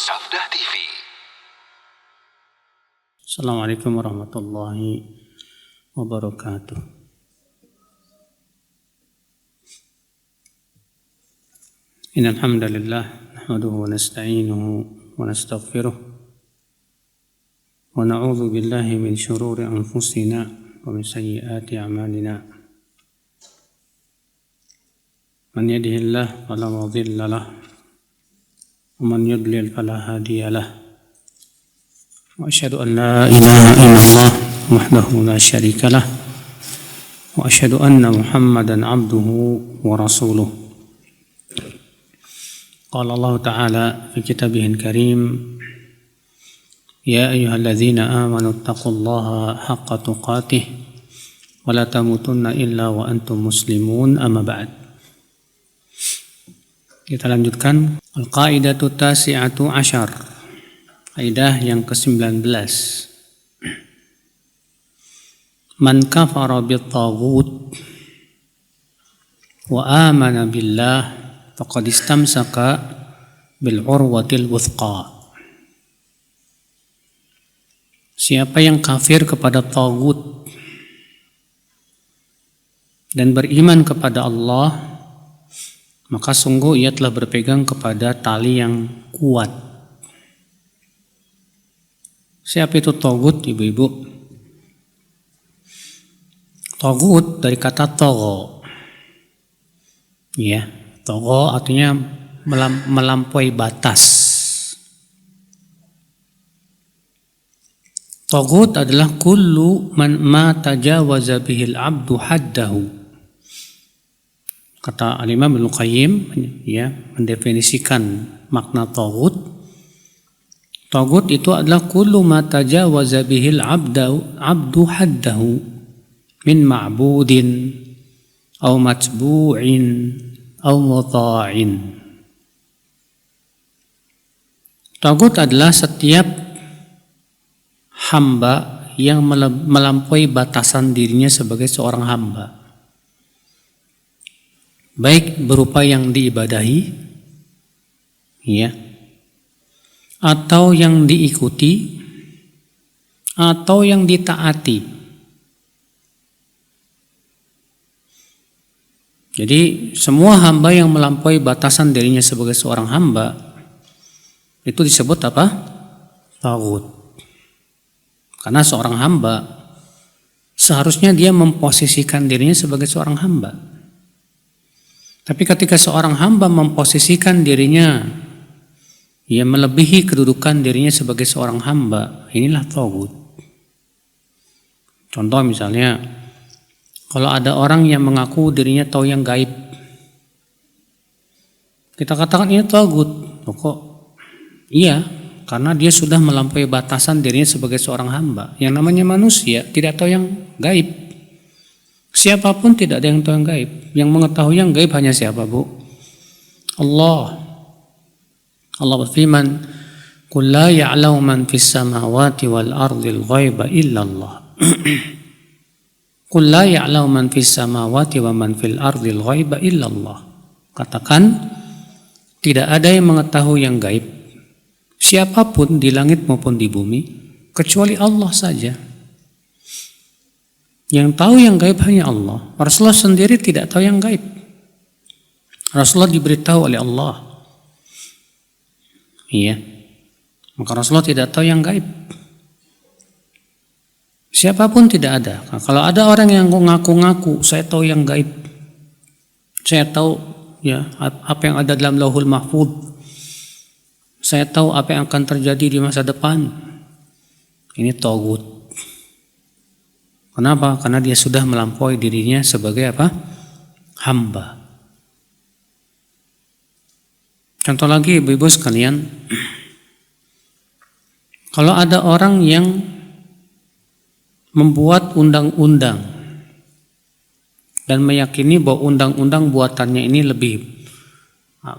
Safdah TV. Assalamualaikum warahmatullahi wabarakatuh. Innal hamdalillah nahmaduhu wa nasta'inuhu wa nastaghfiruh wa na'udzu billahi min shururi anfusina wa min sayyiati a'malina. Man yahdihillahu fala mudilla lahu wa man yudlil fala hadiya lahu. Wa asyhadu an la ilaha illallah wahdahu la syarika lah wa asyhadu anna Muhammadan abduhu wa rasuluh. Qala Allah Ta'ala fi kitabihil karim, ya ayyuhalladzina amanu taqullaha haqqa tuqatih wa la tamutunna illa wa antum muslimun, amma ba'd. Kita lanjutkan al-qaidatu tasi'atu asyar, kaidah yang ke-19. Man kafara bit-taghut wa amana billah faqad istamsaka bil urwatil wuthqa. Siapa yang kafir kepada taghut dan beriman kepada Allah, maka sungguh ia telah berpegang kepada tali yang kuat. Siapa itu taghut, ibu-ibu? Taghut dari kata tagha. Ya, tagha artinya melampaui batas. Taghut adalah kullu man ma tajawaza bihil abdu haddahu. Kata Al-Imam Ibnu Qayyim, ya, mendefinisikan makna taghut. Taghut itu adalah kullu ma tajawaza bihil abdu haddahu min ma'budin aw matbu'in aw muta'in. Taghut adalah setiap hamba yang melampaui batasan dirinya sebagai seorang hamba, baik berupa yang diibadahi, ya, atau yang diikuti, atau yang ditaati. Jadi semua hamba yang melampaui batasan dirinya sebagai seorang hamba itu disebut apa? Taghut. Karena seorang hamba seharusnya dia memposisikan dirinya sebagai seorang hamba. Tapi ketika seorang hamba memposisikan dirinya, ia melebihi kedudukan dirinya sebagai seorang hamba, inilah taghut. Contoh misalnya, kalau ada orang yang mengaku dirinya tahu yang gaib, kita katakan ini taghut. Kok? Iya, karena dia sudah melampaui batasan dirinya sebagai seorang hamba. Yang namanya manusia tidak tahu yang gaib. Siapapun tidak ada yang tahu yang gaib. Yang mengetahui yang gaib hanya siapa, Bu? Allah. Allah berfirman, "Qul la ya'lamu man fis samawati wal ardil ghaiba illa Allah." Qul la ya'lamu man fis samawati wa man fil ardil ghaiba illa Allah. Katakan, tidak ada yang mengetahui yang gaib, siapapun di langit maupun di bumi, kecuali Allah saja. Yang tahu yang gaib hanya Allah. Rasulullah sendiri tidak tahu yang gaib. Rasulullah diberitahu oleh Allah. Iya. Maka Rasulullah tidak tahu yang gaib. Siapapun tidak ada. Nah, kalau ada orang yang ngaku-ngaku, saya tahu yang gaib, saya tahu ya apa yang ada dalam Lauhul Mahfuz, saya tahu apa yang akan terjadi di masa depan, ini taghut. Kenapa? Karena dia sudah melampaui dirinya sebagai apa? Hamba. Contoh lagi, ibu-ibu sekalian, kalau ada orang yang membuat undang-undang dan meyakini bahwa undang-undang buatannya ini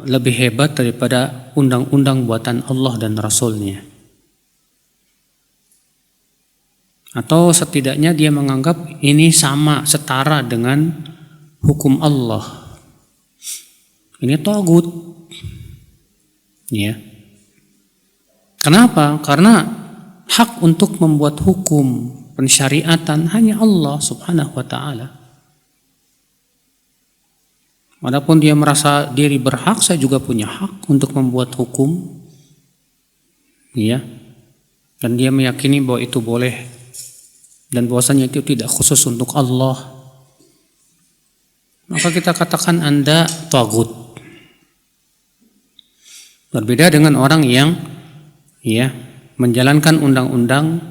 lebih hebat daripada undang-undang buatan Allah dan Rasul-Nya, atau setidaknya dia menganggap ini sama, setara dengan hukum Allah, ini taghut. Ya. Kenapa? Karena hak untuk membuat hukum pensyariatan hanya Allah Subhanahu wa taala. Adapun dia merasa diri berhak, saya juga punya hak untuk membuat hukum. Ya. Dan dia meyakini bahwa itu boleh dan bahwasanya itu tidak khusus untuk Allah. Maka kita katakan Anda tagut. Berbeda dengan orang yang menjalankan undang-undang,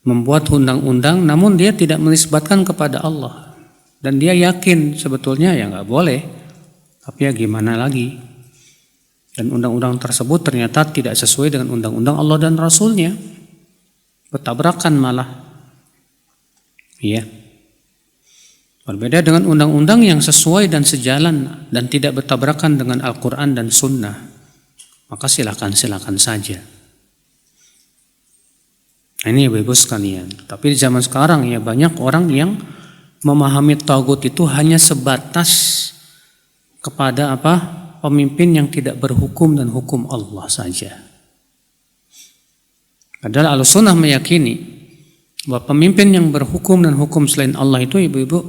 membuat undang-undang, namun dia tidak menisbatkan kepada Allah. Dan dia yakin sebetulnya ya nggak boleh, tapi ya gimana lagi. Dan undang-undang tersebut ternyata tidak sesuai dengan undang-undang Allah dan Rasulnya. Bertabrakan malah. Ya. Berbeda dengan undang-undang yang sesuai dan sejalan dan tidak bertabrakan dengan Al-Quran dan Sunnah. Maka silakan saja. Nah, ini Ibu-ibu sekalian. Tapi di zaman sekarang ya banyak orang yang memahami tagut itu hanya sebatas kepada pemimpin yang tidak berhukum dan hukum Allah saja. Padahal Ahlussunnah meyakini bahwa pemimpin yang berhukum dan hukum selain Allah itu ibu-ibu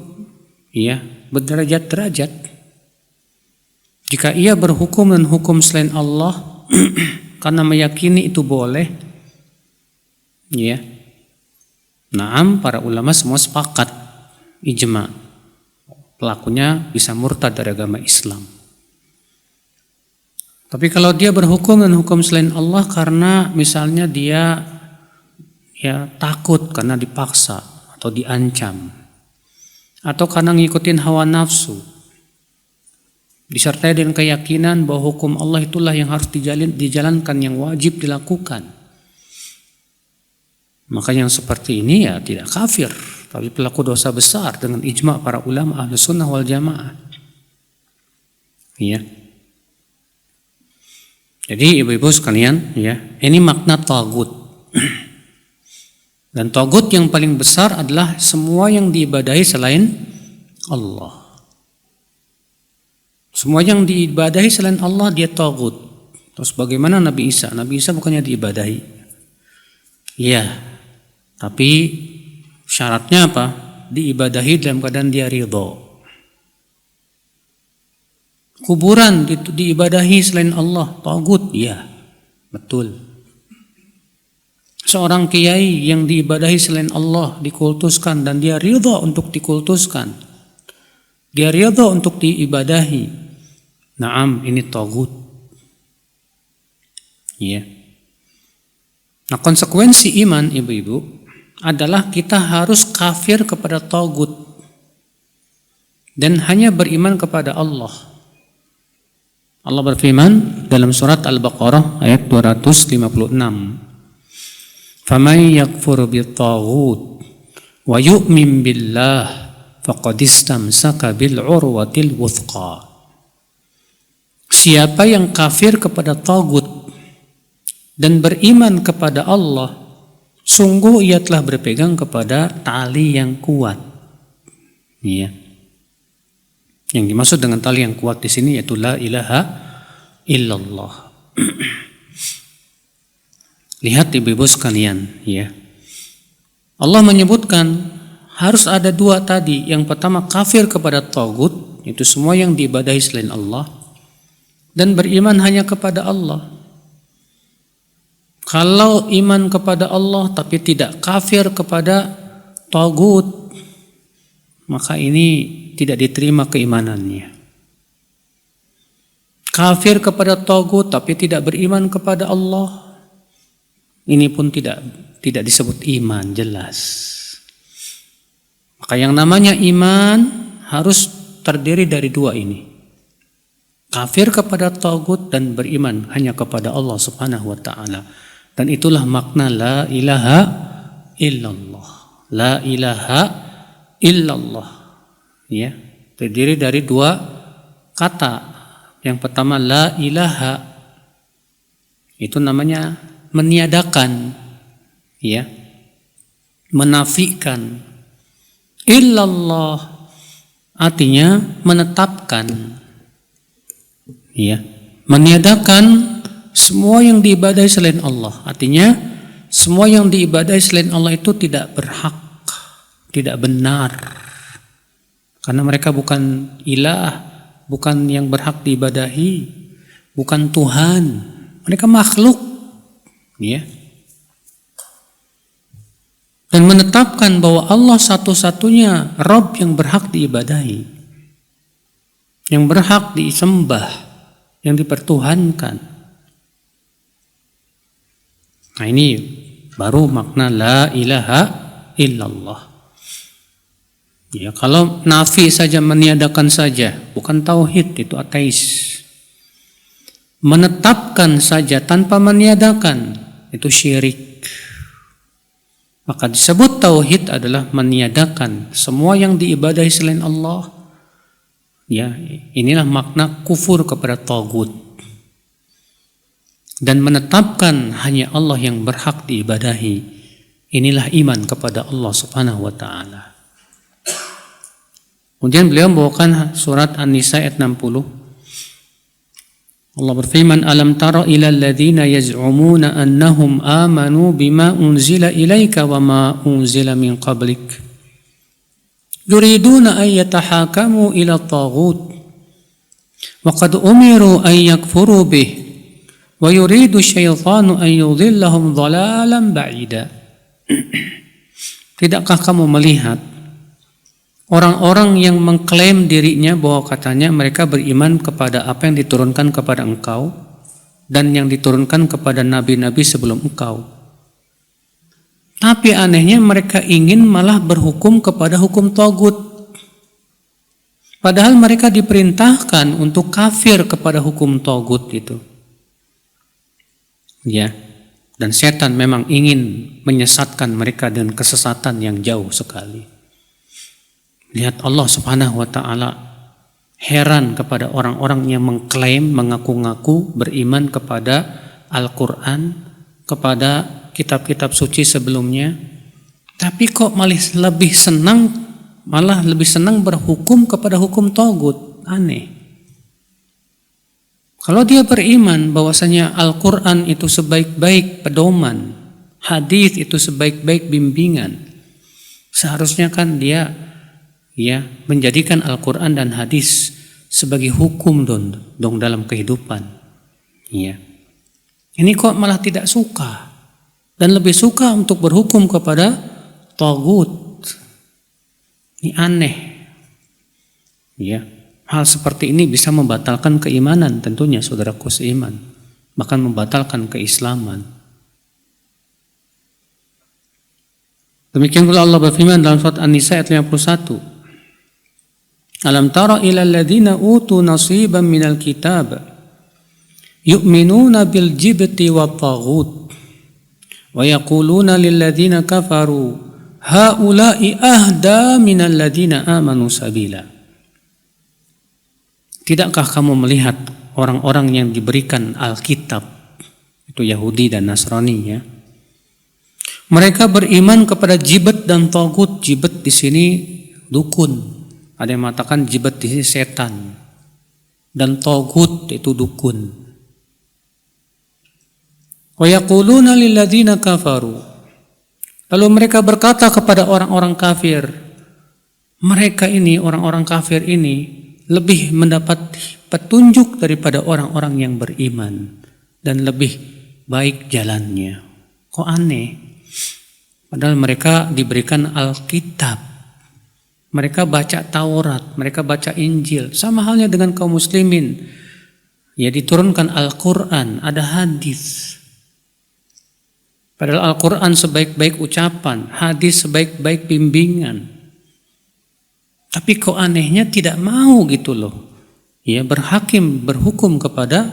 berderajat-derajat. Jika ia berhukum dan hukum selain Allah karena meyakini itu boleh, naam, para ulama semua sepakat ijma, pelakunya bisa murtad dari agama Islam. Tapi kalau dia berhukum dan hukum selain Allah karena misalnya dia takut karena dipaksa atau diancam, atau karena ngikutin hawa nafsu, disertai dengan keyakinan bahwa hukum Allah itulah yang harus dijalankan, yang wajib dilakukan, maka yang seperti ini ya tidak kafir, tapi pelaku dosa besar dengan ijma para ulama Ahlussunnah wal Jamaah. Ya. Jadi ibu-ibu sekalian, ini makna tagut. Dan tagut yang paling besar adalah semua yang diibadahi selain Allah. Semua yang diibadahi selain Allah dia tagut. Terus bagaimana Nabi Isa? Nabi Isa bukannya diibadahi? Iya. Tapi syaratnya apa? Diibadahi dalam keadaan dia ridho. Kuburan diibadahi selain Allah, tagut, ya, betul. Seorang kiai yang diibadahi selain Allah dikultuskan dan dia ridho untuk dikultuskan, dia ridho untuk diibadahi, naam, ini tagut. Ya. Nah, konsekuensi iman ibu-ibu adalah kita harus kafir kepada tagut dan hanya beriman kepada Allah. Allah berfirman dalam surat Al-Baqarah ayat 256. Faman yakfur bit-taghut wa yu'min billah faqad istamsaka bil urwatil wuthqa. Siapa yang kafir kepada tagut dan beriman kepada Allah, sungguh ia telah berpegang kepada tali yang kuat. Iya. Yang dimaksud dengan tali yang kuat di sini yaitu la ilaha illallah. Lihat ibu-ibu sekalian, ya. Allah menyebutkan harus ada dua tadi. Yang pertama kafir kepada tagut, itu semua yang diibadahi selain Allah, dan beriman hanya kepada Allah. Kalau iman kepada Allah tapi tidak kafir kepada tagut, maka ini tidak diterima keimanannya. Kafir kepada tagut tapi tidak beriman kepada Allah, ini pun tidak disebut iman, jelas. Maka yang namanya iman harus terdiri dari dua ini. Kafir kepada tagut dan beriman hanya kepada Allah Subhanahu wa taala. Dan itulah makna la ilaha illallah. La ilaha illallah. Ya, terdiri dari dua kata. Yang pertama la ilaha, itu namanya meniadakan, ya, menafikan. Illallah artinya menetapkan, ya, meniadakan semua yang diibadahi selain Allah. Artinya semua yang diibadahi selain Allah itu tidak berhak, tidak benar. Karena mereka bukan ilah, bukan yang berhak diibadahi, bukan Tuhan. Mereka makhluk, ya. Dan menetapkan bahwa Allah satu-satunya Rabb yang berhak diibadahi, yang berhak disembah, yang dipertuhankan. Nah, ini baru makna la ilaha illallah. Ya, kalau nafi saja, meniadakan saja, bukan tauhid, itu ateis. Menetapkan saja tanpa meniadakan, itu syirik. Maka disebut tauhid adalah meniadakan semua yang diibadahi selain Allah. Ya, inilah makna kufur kepada tagut. Dan menetapkan hanya Allah yang berhak diibadahi. Inilah iman kepada Allah Subhanahu wa taala. Kemudian beliau membawakan surat An-Nisa ayat 60. Allah berfirman, alam tara ilal ladzina yaz'umuna annahum amanu bima unzila ilaika wa ma unzila min qablik yuriduna an yatahakamu ila taghut wa qad umiru an yakfuru bih wa yuridu syaitanu an yudhillahum dhalalan ba'ida. Tidakkah kamu melihat orang-orang yang mengklaim dirinya bahwa katanya mereka beriman kepada apa yang diturunkan kepada engkau dan yang diturunkan kepada nabi-nabi sebelum engkau. Tapi anehnya mereka ingin malah berhukum kepada hukum tagut. Padahal mereka diperintahkan untuk kafir kepada hukum tagut itu. Ya, dan setan memang ingin menyesatkan mereka dengan kesesatan yang jauh sekali. Lihat, Allah Subhanahu wa taala heran kepada orang-orang yang mengklaim, mengaku-ngaku beriman kepada Al-Qur'an, kepada kitab-kitab suci sebelumnya, tapi kok malah lebih senang berhukum kepada hukum tagut. Aneh. Kalau dia beriman bahwasanya Al-Qur'an itu sebaik-baik pedoman, hadis itu sebaik-baik bimbingan, seharusnya kan dia menjadikan Al-Quran dan hadis sebagai hukum dong dalam kehidupan. Ya. Ini kok malah tidak suka dan lebih suka untuk berhukum kepada tagut. Ini aneh. Ya. Hal seperti ini bisa membatalkan keimanan tentunya, saudaraku seiman, bahkan membatalkan keislaman. Demikian pula Allah berfirman dalam surat An-Nisa ayat 51. Alam tara ilal ladzina utu nasiban minal kitab yu'minuna bil jibti wat taghut wa yaquluna lil ladzina kafaru haula'i ahda minal ladzina amanu sabila. Tidakkah kamu melihat orang-orang yang diberikan Alkitab, itu Yahudi dan Nasrani, ya? Mereka beriman kepada jibet dan taghut. Jibet di sini dukun. Ada yang mengatakan jibet di sini setan, dan taghut itu dukun. Wa yaquluna lil ladzina kafaru. Lalu mereka berkata kepada orang-orang kafir, mereka ini, orang-orang kafir ini lebih mendapat petunjuk daripada orang-orang yang beriman dan lebih baik jalannya. Kok aneh? Padahal mereka diberikan Alkitab. Mereka baca Taurat, mereka baca Injil. Sama halnya dengan kaum muslimin. Ya, diturunkan Al-Quran, ada hadis. Padahal Al-Quran sebaik-baik ucapan, hadis sebaik-baik bimbingan. Tapi kok anehnya tidak mau gitu loh. Ya, berhukum kepada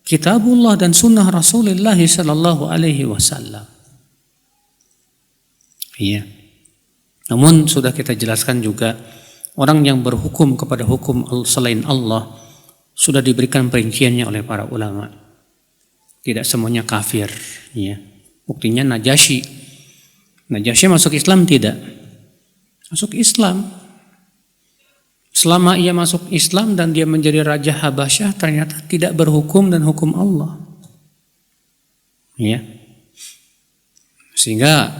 kitabullah dan sunnah Rasulullah sallallahu alaihi wasallam. Iya. Namun sudah kita jelaskan juga, orang yang berhukum kepada hukum selain Allah sudah diberikan perinciannya oleh para ulama. Tidak semuanya kafir, ya. Buktinya Najasyi masuk Islam tidak? Masuk Islam. Selama ia masuk Islam dan dia menjadi Raja Habasyah, ternyata tidak berhukum dan hukum Allah. Ya. Sehingga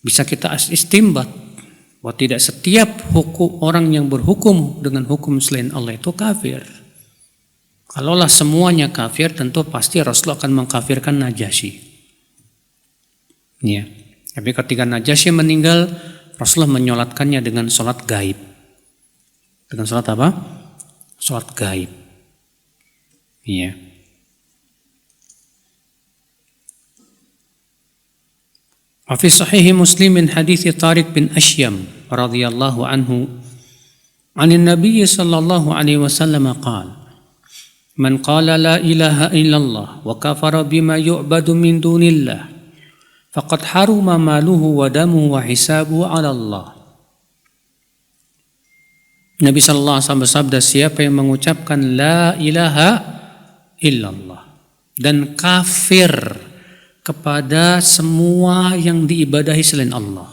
bisa kita istimbat bahwa tidak setiap hukum orang yang berhukum dengan hukum selain Allah itu kafir. Kalaulah semuanya kafir, tentu pasti Rasulullah akan mengkafirkan Najasyi. Ya. Tapi ketika Najasyi meninggal, Rasulullah menyolatkannya dengan sholat gaib. Dengan sholat apa? Sholat gaib. Ya. Fi sahih Muslim min hadits Tariq bin Ashyam radhiyallahu anhu an Nabi sallallahu alaihi wasallam qala man qala la ilaha illallah wa kafara bima yu'badu min dunillah faqad haruma maluhu wa damuhu wa hisabuhu 'ala Allah. Nabi sallallahu alaihi wasallam bersabda, siapa yang mengucapkan la ilaha illallah dan kafir kepada semua yang diibadahi selain Allah.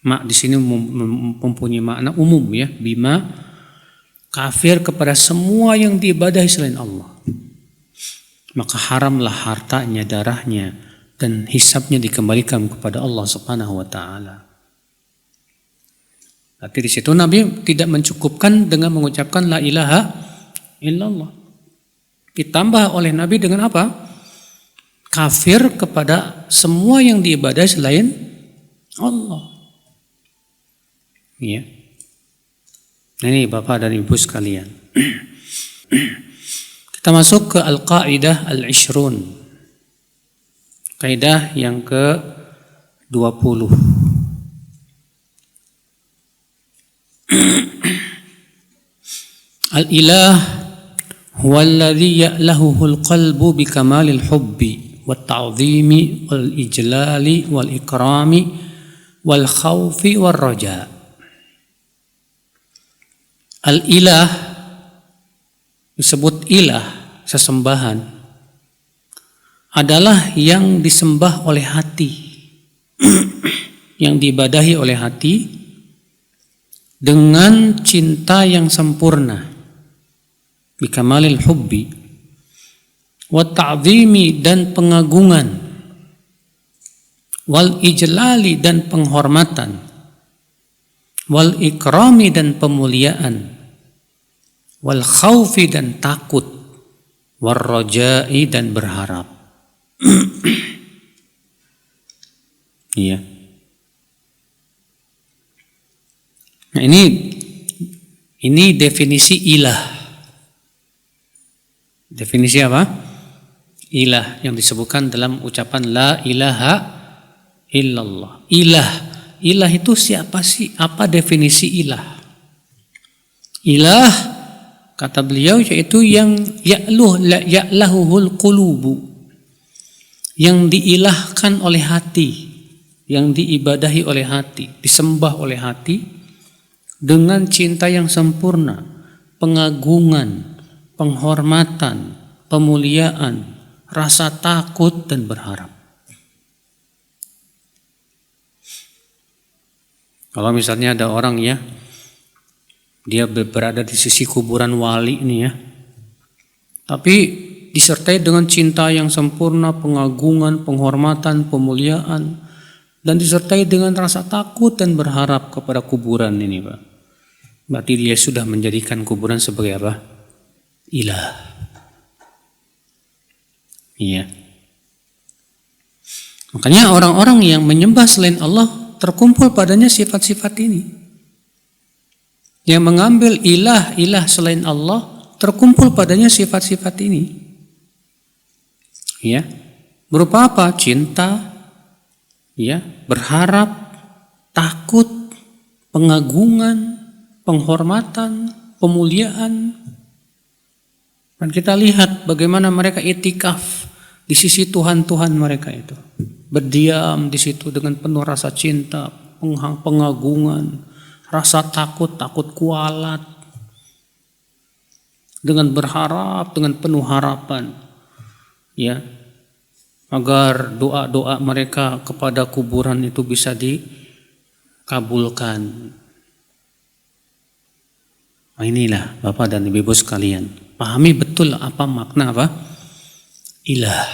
Mak di sini mempunyai makna umum ya, bima kafir kepada semua yang diibadahi selain Allah. Maka haramlah hartanya, darahnya dan hisabnya dikembalikan kepada Allah Subhanahu wa taala. Tapi di situ Nabi tidak mencukupkan dengan mengucapkan la ilaha illallah. Ditambah oleh Nabi dengan apa? Kafir kepada semua yang diibadahi selain Allah. Ya. Nah, ini Bapak dan Ibu sekalian. Kita masuk ke Al-Qaidah Al-Ishrun. Kaidah yang ke-20. Al-ilah huwa alladhi ya'lahuhu al-qalbu bi kamalil hubbi wat-ta'zimi wal-ijlali wal-ikrami wal-khawfi wal-raja. Al-ilah disebut ilah, sesembahan, adalah yang disembah oleh hati, yang diibadahi oleh hati dengan cinta yang sempurna, bikamalil hubbi, wa ta'zimi dan pengagungan, wal ijlali dan penghormatan, wal ikrami dan pemuliaan, wal khaufi dan takut, war rajai dan berharap. Iya. Nah, ini definisi ilah. Definisi apa? Ilah yang disebutkan dalam ucapan la ilaha illallah. Ilah itu siapa sih? Apa definisi ilah? Ilah kata beliau yaitu yang ya'lahuhul qulubu, yang diilahkan oleh hati, yang diibadahi oleh hati, disembah oleh hati dengan cinta yang sempurna, pengagungan, penghormatan, pemuliaan, rasa takut dan berharap. Kalau misalnya ada orang ya, dia berada di sisi kuburan wali ini ya, tapi disertai dengan cinta yang sempurna, pengagungan, penghormatan, pemuliaan, dan disertai dengan rasa takut dan berharap kepada kuburan ini, Pak. Berarti dia sudah menjadikan kuburan sebagai apa? Ilah. Iya. Makanya orang-orang yang menyembah selain Allah terkumpul padanya sifat-sifat ini. Yang mengambil ilah selain Allah terkumpul padanya sifat-sifat ini. Ya. Berupa apa? Cinta, ya, berharap, takut, pengagungan, penghormatan, pemuliaan. Dan kita lihat bagaimana mereka itikaf di sisi Tuhan-Tuhan mereka itu. Berdiam di situ dengan penuh rasa cinta, pengagungan, rasa takut kualat. Dengan berharap, dengan penuh harapan. Ya. Agar doa-doa mereka kepada kuburan itu bisa dikabulkan. Nah, inilah Bapak dan Ibu sekalian, pahami betul apa makna apa? Ilah.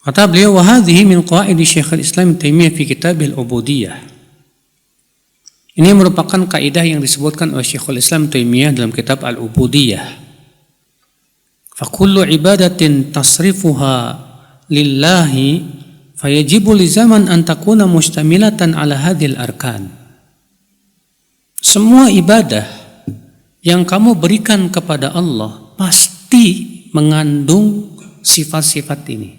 Kata beliau, wa hadhihi min qawaid Syekhul Islam Taimiyah fi Kitabil Ubudiyah. Ini merupakan kaidah yang disebutkan oleh Syekhul Islam Taimiyah dalam kitab Al-Ubudiyah. Fa kullu ibadatin tasrifuha lillahi fayajibu li zaman an takuna mustamilatan ala hadhil arkan. Semua ibadah yang kamu berikan kepada Allah pasti mengandung sifat-sifat ini.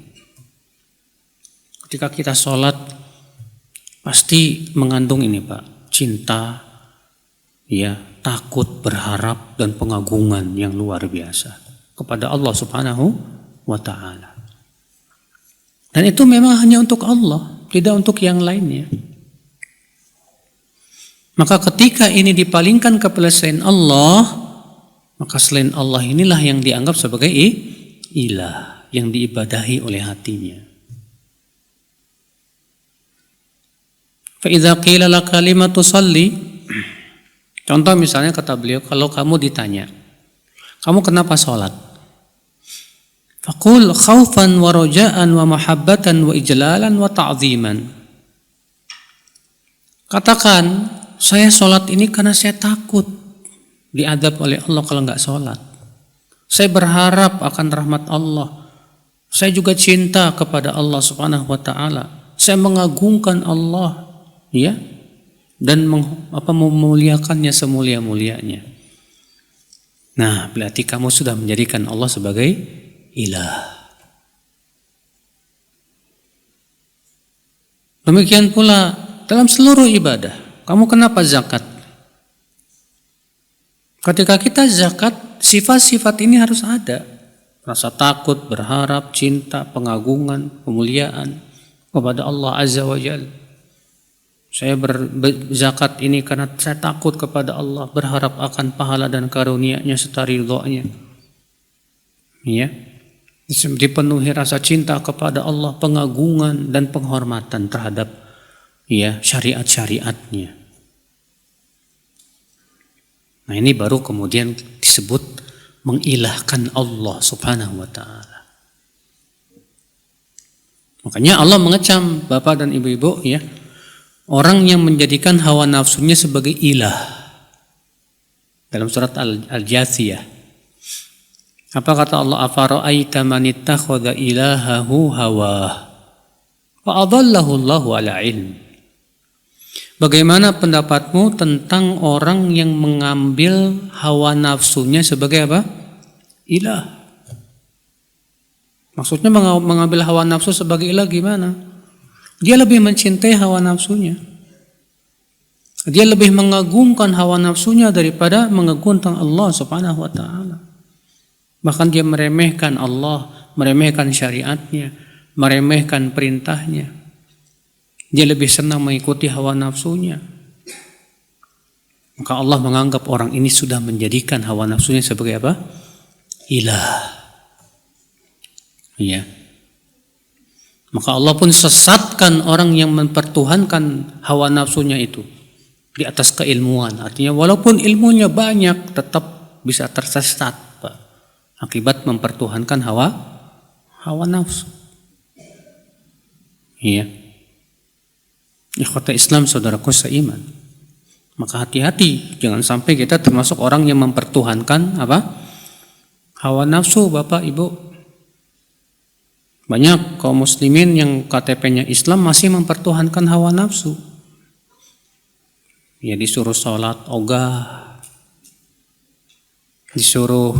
Ketika kita sholat pasti mengandung ini Pak, cinta, ya, takut, berharap dan pengagungan yang luar biasa kepada Allah Subhanahu wa taala. Dan itu memang hanya untuk Allah, tidak untuk yang lainnya. Maka ketika ini dipalingkan kepada selain Allah, maka selain Allah inilah yang dianggap sebagai ilah, yang diibadahi oleh hatinya. Fa'idha qila laka lima tusalli. Contoh misalnya kata beliau, kalau kamu ditanya, kamu kenapa sholat? Faqul khaufan wa roja'an wa mahabbatan wa ijlalan wa ta'ziman. Katakan, saya sholat ini karena saya takut diadab oleh Allah kalau nggak sholat. Saya berharap akan rahmat Allah. Saya juga cinta kepada Allah Subhanahu wa taala. Saya mengagungkan Allah, ya, dan memuliakannya semulia-mulianya. Nah, berarti kamu sudah menjadikan Allah sebagai ilah. Demikian pula dalam seluruh ibadah. Kamu kenapa zakat? Ketika kita zakat, sifat-sifat ini harus ada. Rasa takut, berharap, cinta, pengagungan, pemuliaan kepada Allah Azza wa Jalla. Saya berzakat ini karena saya takut kepada Allah, berharap akan pahala dan karunia-Nya serta ridha-Nya. Ya. Dipenuhi rasa cinta kepada Allah, pengagungan dan penghormatan terhadap, ya, syariat-syariatnya. Nah, ini baru kemudian disebut mengilahkan Allah Subhanahu wa taala. Makanya Allah mengecam Bapak dan Ibu-ibu, ya, orang yang menjadikan hawa nafsunya sebagai ilah. Dalam surat Al-Jathiyah. Apa kata Allah? Afara'aita man ittakhadha ilahahu hawah fa adallahu Allahu ala ilm. Bagaimana pendapatmu tentang orang yang mengambil hawa nafsunya sebagai apa? Ilah. Maksudnya mengambil hawa nafsu sebagai ilah gimana? Dia lebih mencintai hawa nafsunya. Dia lebih mengagungkan hawa nafsunya daripada mengagungkan Allah Subhanahu wa taala. Bahkan dia meremehkan Allah, meremehkan syariatnya, meremehkan perintahnya. Dia lebih senang mengikuti hawa nafsunya. Maka Allah menganggap orang ini sudah menjadikan hawa nafsunya sebagai apa? Ilah. Iya. Maka Allah pun sesatkan orang yang mempertuhankan hawa nafsunya itu di atas keilmuan. Artinya walaupun ilmunya banyak tetap bisa tersesat, Pak, akibat mempertuhankan hawa nafsu. Iya. Ikhwata Islam, saudaraku seiman. Maka hati-hati, jangan sampai kita termasuk orang yang mempertuhankan apa? Hawa nafsu, Bapak, Ibu. Banyak kaum muslimin yang KTP-nya Islam masih mempertuhankan hawa nafsu. Ya, disuruh sholat ogah, disuruh,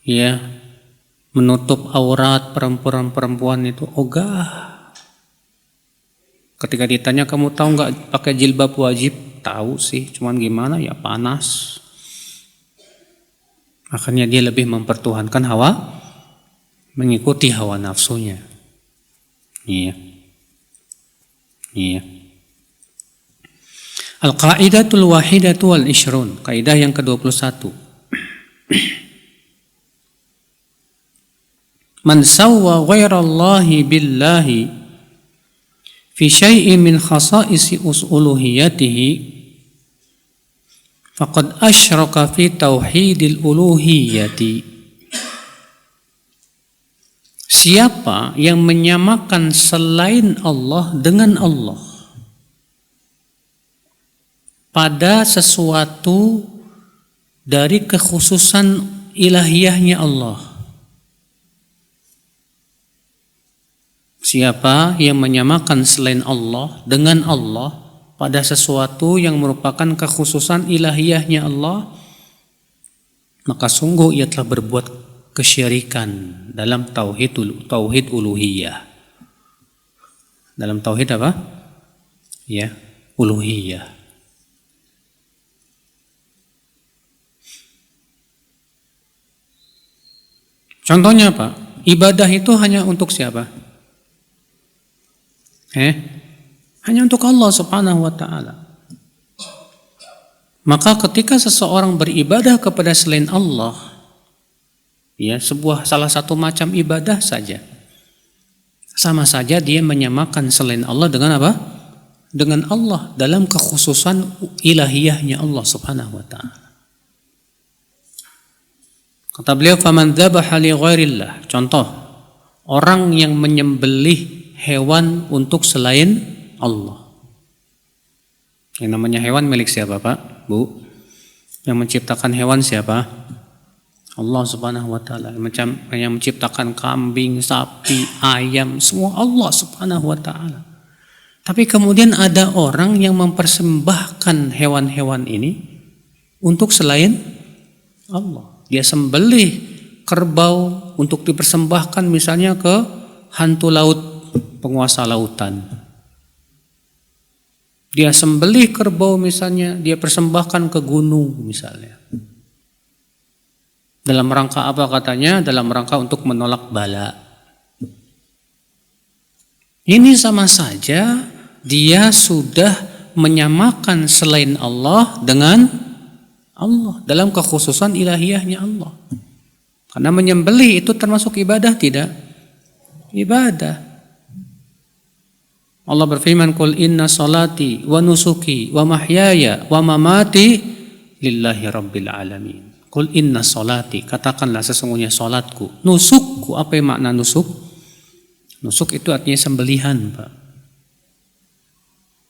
ya, menutup aurat perempuan itu ogah. Ketika ditanya, kamu tahu nggak pakai jilbab wajib? Tahu sih, cuman gimana ya, panas. Akhirnya dia lebih mempertuhankan mengikuti hawa nafsunya. Iya. Iya. Al-Qaidatul Wahidatu wal Ishrun, kaidah yang ke-21. Man sawwa ghairallahi billahi fi syai'in min khasa'isi uluhiyatihi faqad asyraka fi tauhidil uluhiyati. siapa yang menyamakan selain Allah dengan Allah pada sesuatu dari kekhususan ilahiyahnya Allah. Siapa yang menyamakan selain Allah dengan Allah pada sesuatu yang merupakan kekhususan ilahiyahnya Allah, maka sungguh ia telah berbuat kesyirikan dalam tauhid uluhiyah. Dalam tauhid apa? Ya, uluhiyah. Contohnya apa? Ibadah itu hanya untuk siapa? Hanya untuk Allah Subhanahu wa ta'ala. Maka ketika seseorang beribadah kepada selain Allah, ya, salah satu macam ibadah saja, sama saja dia menyamakan selain Allah dengan apa? Dengan Allah dalam kekhususan ilahiyahnya Allah Subhanahu wa ta'ala. Kata beliau, faman dzabaha li ghairillah. Contoh, orang yang menyembelih hewan untuk selain Allah. Yang namanya hewan milik siapa, Pak? Bu? Yang menciptakan hewan siapa? Allah Subhanahu wa ta'ala. Yang menciptakan kambing, sapi, ayam, semua Allah Subhanahu wa ta'ala. Tapi kemudian ada orang yang mempersembahkan hewan-hewan ini untuk selain Allah. Dia sembelih kerbau untuk dipersembahkan misalnya ke hantu laut, penguasa lautan. Dia sembelih kerbau misalnya, dia persembahkan ke gunung misalnya. Dalam rangka apa katanya? Dalam rangka untuk menolak bala. Ini sama saja dia sudah menyamakan selain Allah dengan Allah dalam kekhususan ilahiyahnya Allah. Karena menyembelih itu termasuk ibadah tidak? Ibadah. Allah berfirman, "Qul inna salati wa nusuki wa mahyaya wa mamati lillahi rabbil alamin." Qul inna salati, katakanlah sesungguhnya salatku, nusukku. Apa yang makna nusuk? Nusuk itu artinya sembelihan, Pak.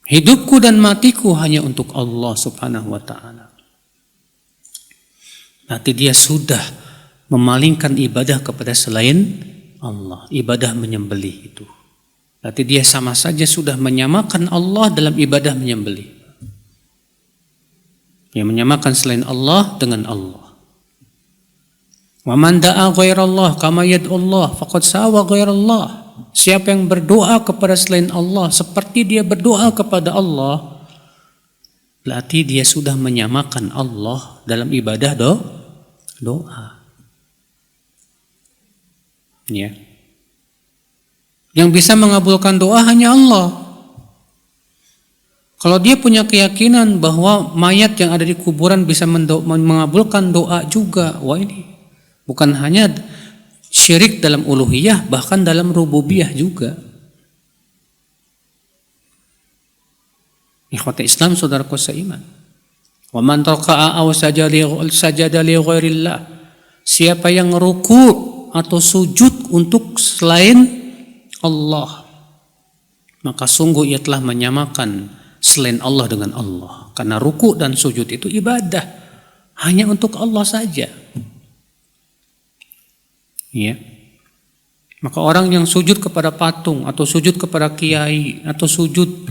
Hidupku dan matiku hanya untuk Allah Subhanahu wa ta'ala. Berarti dia sudah memalingkan ibadah kepada selain Allah, ibadah menyembelih itu. Berarti dia sama saja sudah menyamakan Allah dalam ibadah menyembelih. Yang menyamakan selain Allah dengan Allah. Wa man da'a ghairallah kama yad'ullah faqad sawa ghairallah. Siapa yang berdoa kepada selain Allah seperti dia berdoa kepada Allah, berarti dia sudah menyamakan Allah dalam ibadah doa. Ya. Yang bisa mengabulkan doa hanya Allah. Kalau dia punya keyakinan bahwa mayat yang ada di kuburan bisa mengabulkan doa juga, wah ini bukan hanya syirik dalam uluhiyah, bahkan dalam rububiyah juga. Ikhwati Islam, saudaraku seiman. Wa man raka'a aw sajada li ghairillah. Siapa yang ruku atau sujud untuk selain Allah, maka sungguh ia telah menyamakan selain Allah dengan Allah. Karena ruku dan sujud itu ibadah hanya untuk Allah saja. Ya. Maka orang yang sujud kepada patung atau sujud kepada kiai atau sujud,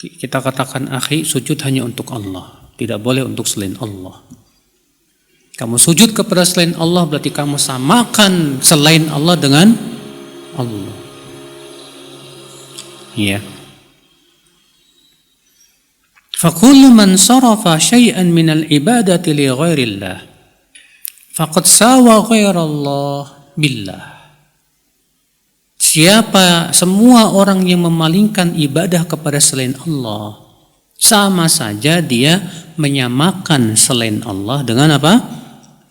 kita katakan akhi, sujud hanya untuk Allah, tidak boleh untuk selain Allah. Kamu sujud kepada selain Allah berarti kamu samakan selain Allah dengan Allah. Ya. Fakullu man sarafa syai'an minal ibadati li ghairillah faqad sawa ghairallah billah. Siapa semua orang yang memalingkan ibadah kepada selain Allah, sama saja dia menyamakan selain Allah dengan apa?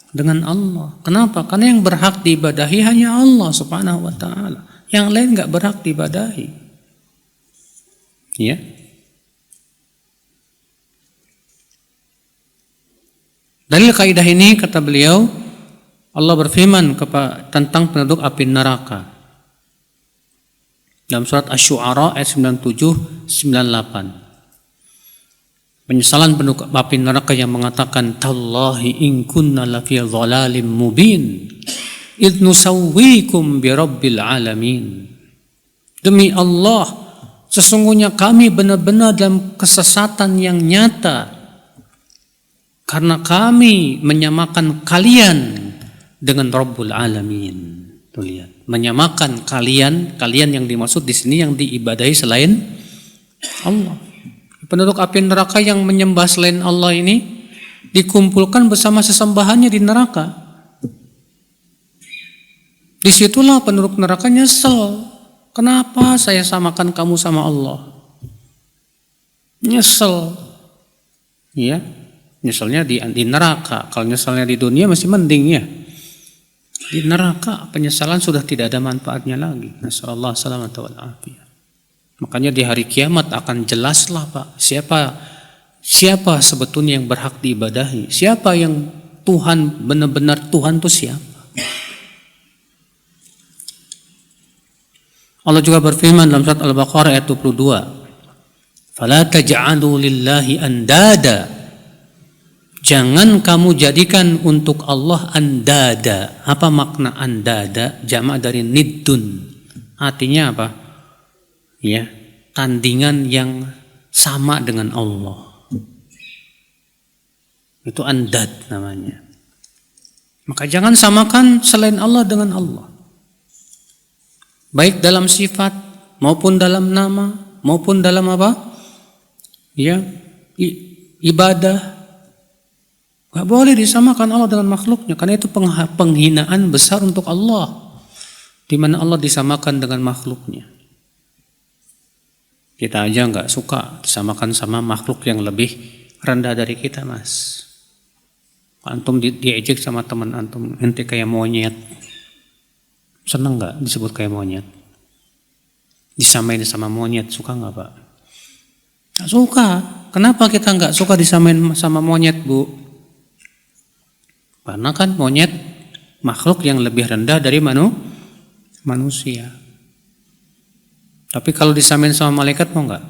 Dengan Allah. Kenapa? Karena yang berhak diibadahi hanya Allah Subhanahu wa ta'ala. Yang lain enggak berhak diibadahi. Ya. Dalil kaidah ini kata beliau, Allah berfirman tentang penduduk api neraka dalam surat Asy-Syu'ara ayat 97 98. Penyesalan penduduk api neraka yang mengatakan, tallahi in kunna lafi dhalalim mubin id nusawwikum bi rabbil alamin. Demi Allah, sesungguhnya kami benar-benar dalam kesesatan yang nyata karena kami menyamakan kalian dengan Rabbul Alamin. Tuh lihat, menyamakan kalian yang dimaksud di sini yang diibadahi selain Allah. Penduduk api neraka yang menyembah selain Allah ini dikumpulkan bersama sesembahannya di neraka. Disitulah penduduk neraka nyesel. Kenapa saya samakan kamu sama Allah? Nyesel. Ya, nyeselnya di neraka. Kalau nyeselnya di dunia masih mending ya. Di neraka penyesalan sudah tidak ada manfaatnya lagi. Nasallallahu salamata wal afiyah. Makanya di hari kiamat akan jelaslah Pak, siapa sebetulnya yang berhak diibadahi, siapa yang Tuhan, benar-benar Tuhan itu siapa. Allah juga berfirman dalam surat Al-Baqarah ayat 22, "Fala taj'alu lillahi andada." Jangan kamu jadikan untuk Allah andada. Apa makna andada? Jamak dari niddun. Artinya apa? Ya, tandingan yang sama dengan Allah. Itu andad namanya. Maka jangan samakan selain Allah dengan Allah. Baik dalam sifat maupun dalam nama maupun dalam apa? Ya, ibadah. Gak boleh disamakan Allah dengan makhluknya, karena itu penghinaan besar untuk Allah, di mana Allah disamakan dengan makhluknya. Kita aja gak suka disamakan sama makhluk yang lebih rendah dari kita, Mas. Antum diejek sama teman antum, ente kayak monyet. Seneng gak disebut kayak monyet? Disamain sama monyet, suka gak Pak? Gak suka. Kenapa kita gak suka disamain sama monyet, Bu? Karena kan monyet makhluk yang lebih rendah dari manusia. Tapi kalau disamain sama malaikat mau nggak?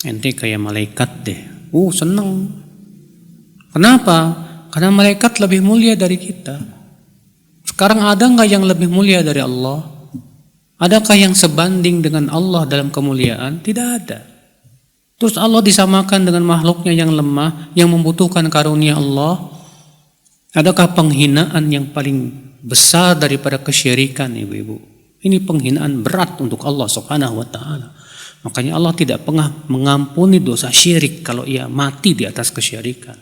Ente kayak malaikat deh. Seneng. Kenapa? Karena malaikat lebih mulia dari kita. Sekarang ada nggak yang lebih mulia dari Allah? Adakah yang sebanding dengan Allah dalam kemuliaan? Tidak ada. Terus Allah disamakan dengan makhluknya yang lemah, yang membutuhkan karunia Allah. Adakah penghinaan yang paling besar daripada kesyirikan, ibu-ibu? Ini penghinaan berat untuk Allah Subhanahu wa taala. Makanya Allah tidak pernah mengampuni dosa syirik kalau ia mati di atas kesyirikan.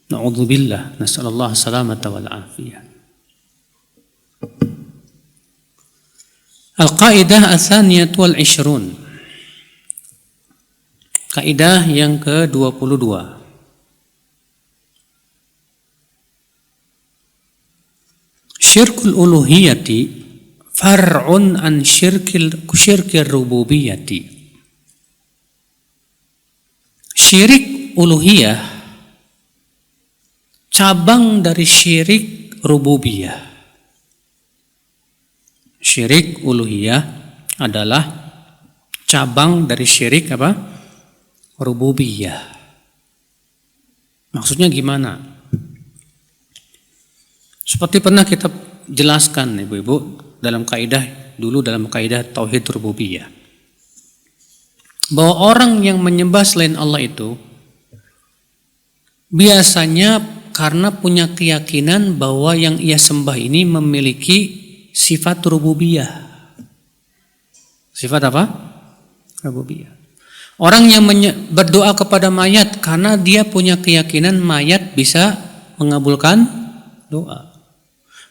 Na'udzubillah, nasallallahu salamata wal afiyah. Al-qaidah ats-tsaniyah wal 20. Kaidah yang ke-22. Syirkul uluhiyati far'un an syirkir rububiyati. Syirik uluhiyah cabang dari syirik rububiyah. Syirik uluhiyah adalah cabang dari syirik apa? Rububiyah. Maksudnya gimana? Seperti pernah kita jelaskan ibu-ibu dalam kaidah tauhid rububiyah, bahwa orang yang menyembah selain Allah itu biasanya karena punya keyakinan bahwa yang ia sembah ini memiliki sifat rububiyah. Sifat apa? Rububiyah. Orang yang berdoa kepada mayat karena dia punya keyakinan mayat bisa mengabulkan doa.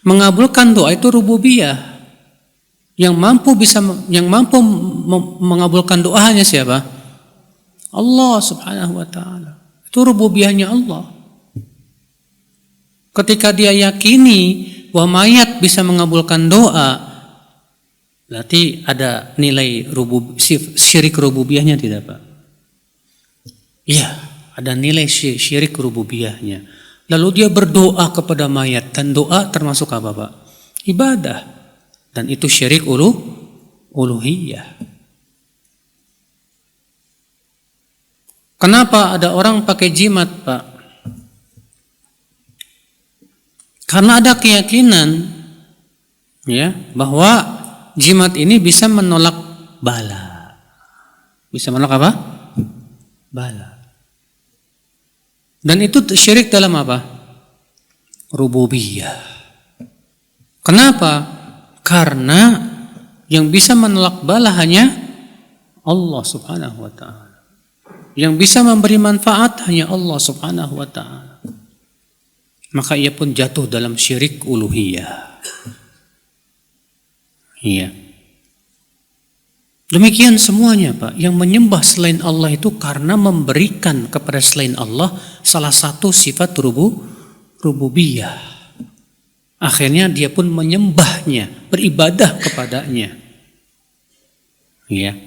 Mengabulkan doa itu rububiyah. Yang mampu mengabulkan doa hanya siapa? Allah Subhanahu wa taala. Itu rububiyahnya Allah. Ketika dia yakini bahwa mayat bisa mengabulkan doa, berarti ada nilai syirik rububiyahnya tidak Pak? Iya, ada nilai syirik rububiyahnya. lalu dia berdoa kepada mayat, dan doa termasuk apa, Pak? Ibadah. Dan itu syirik uluhiyah. Kenapa ada orang pakai jimat, Pak? Karena ada keyakinan ya bahwa jimat ini bisa menolak bala. Bisa menolak apa? Bala. Dan itu syirik dalam apa? Rububiyah. Kenapa? Karena yang bisa menolak bala hanya Allah Subhanahu wa ta'ala. Yang bisa memberi manfaat hanya Allah Subhanahu wa ta'ala. Maka ia pun jatuh dalam syirik uluhiyah. Iya. Demikian semuanya, Pak. Yang menyembah selain Allah itu karena memberikan kepada selain Allah salah satu sifat rububiyah. Akhirnya dia pun menyembahnya, beribadah kepadanya. Iya.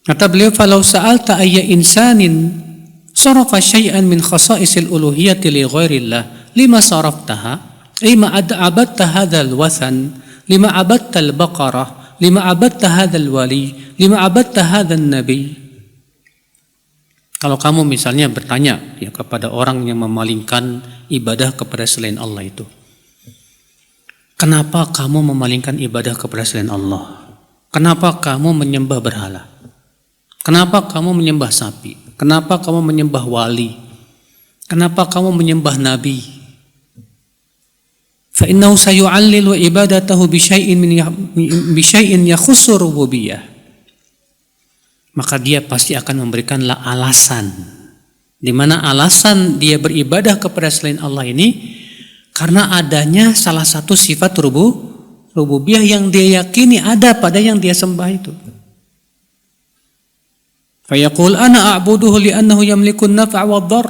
Kata beliau, "Falau sa'alta ayya insanin sarafa syai'an min khasa'isil uluhiyyati li ghairillah lima saraftaha lima abadta hadzal wathan lima abadta al-baqarah lima abadta hadzal wali lima abadta hadzal nabi." Kalau kamu misalnya bertanya ya kepada orang yang memalingkan ibadah kepada selain Allah itu, kenapa kamu memalingkan ibadah kepada selain Allah? Kenapa kamu menyembah berhala? Kenapa kamu menyembah sapi? Kenapa kamu menyembah wali? Kenapa kamu menyembah nabi? Fa innahu sayu'allilu ibadatahu bi syai'in yakhussu rububiyah. Maka dia pasti akan memberikan alasan. Di mana alasan dia beribadah kepada selain Allah ini karena adanya salah satu sifat rububiyah yang dia yakini ada pada yang dia sembah itu. Fayaqul ana a'buduhu li'annahu yamliku an-naf'a wad-dharr.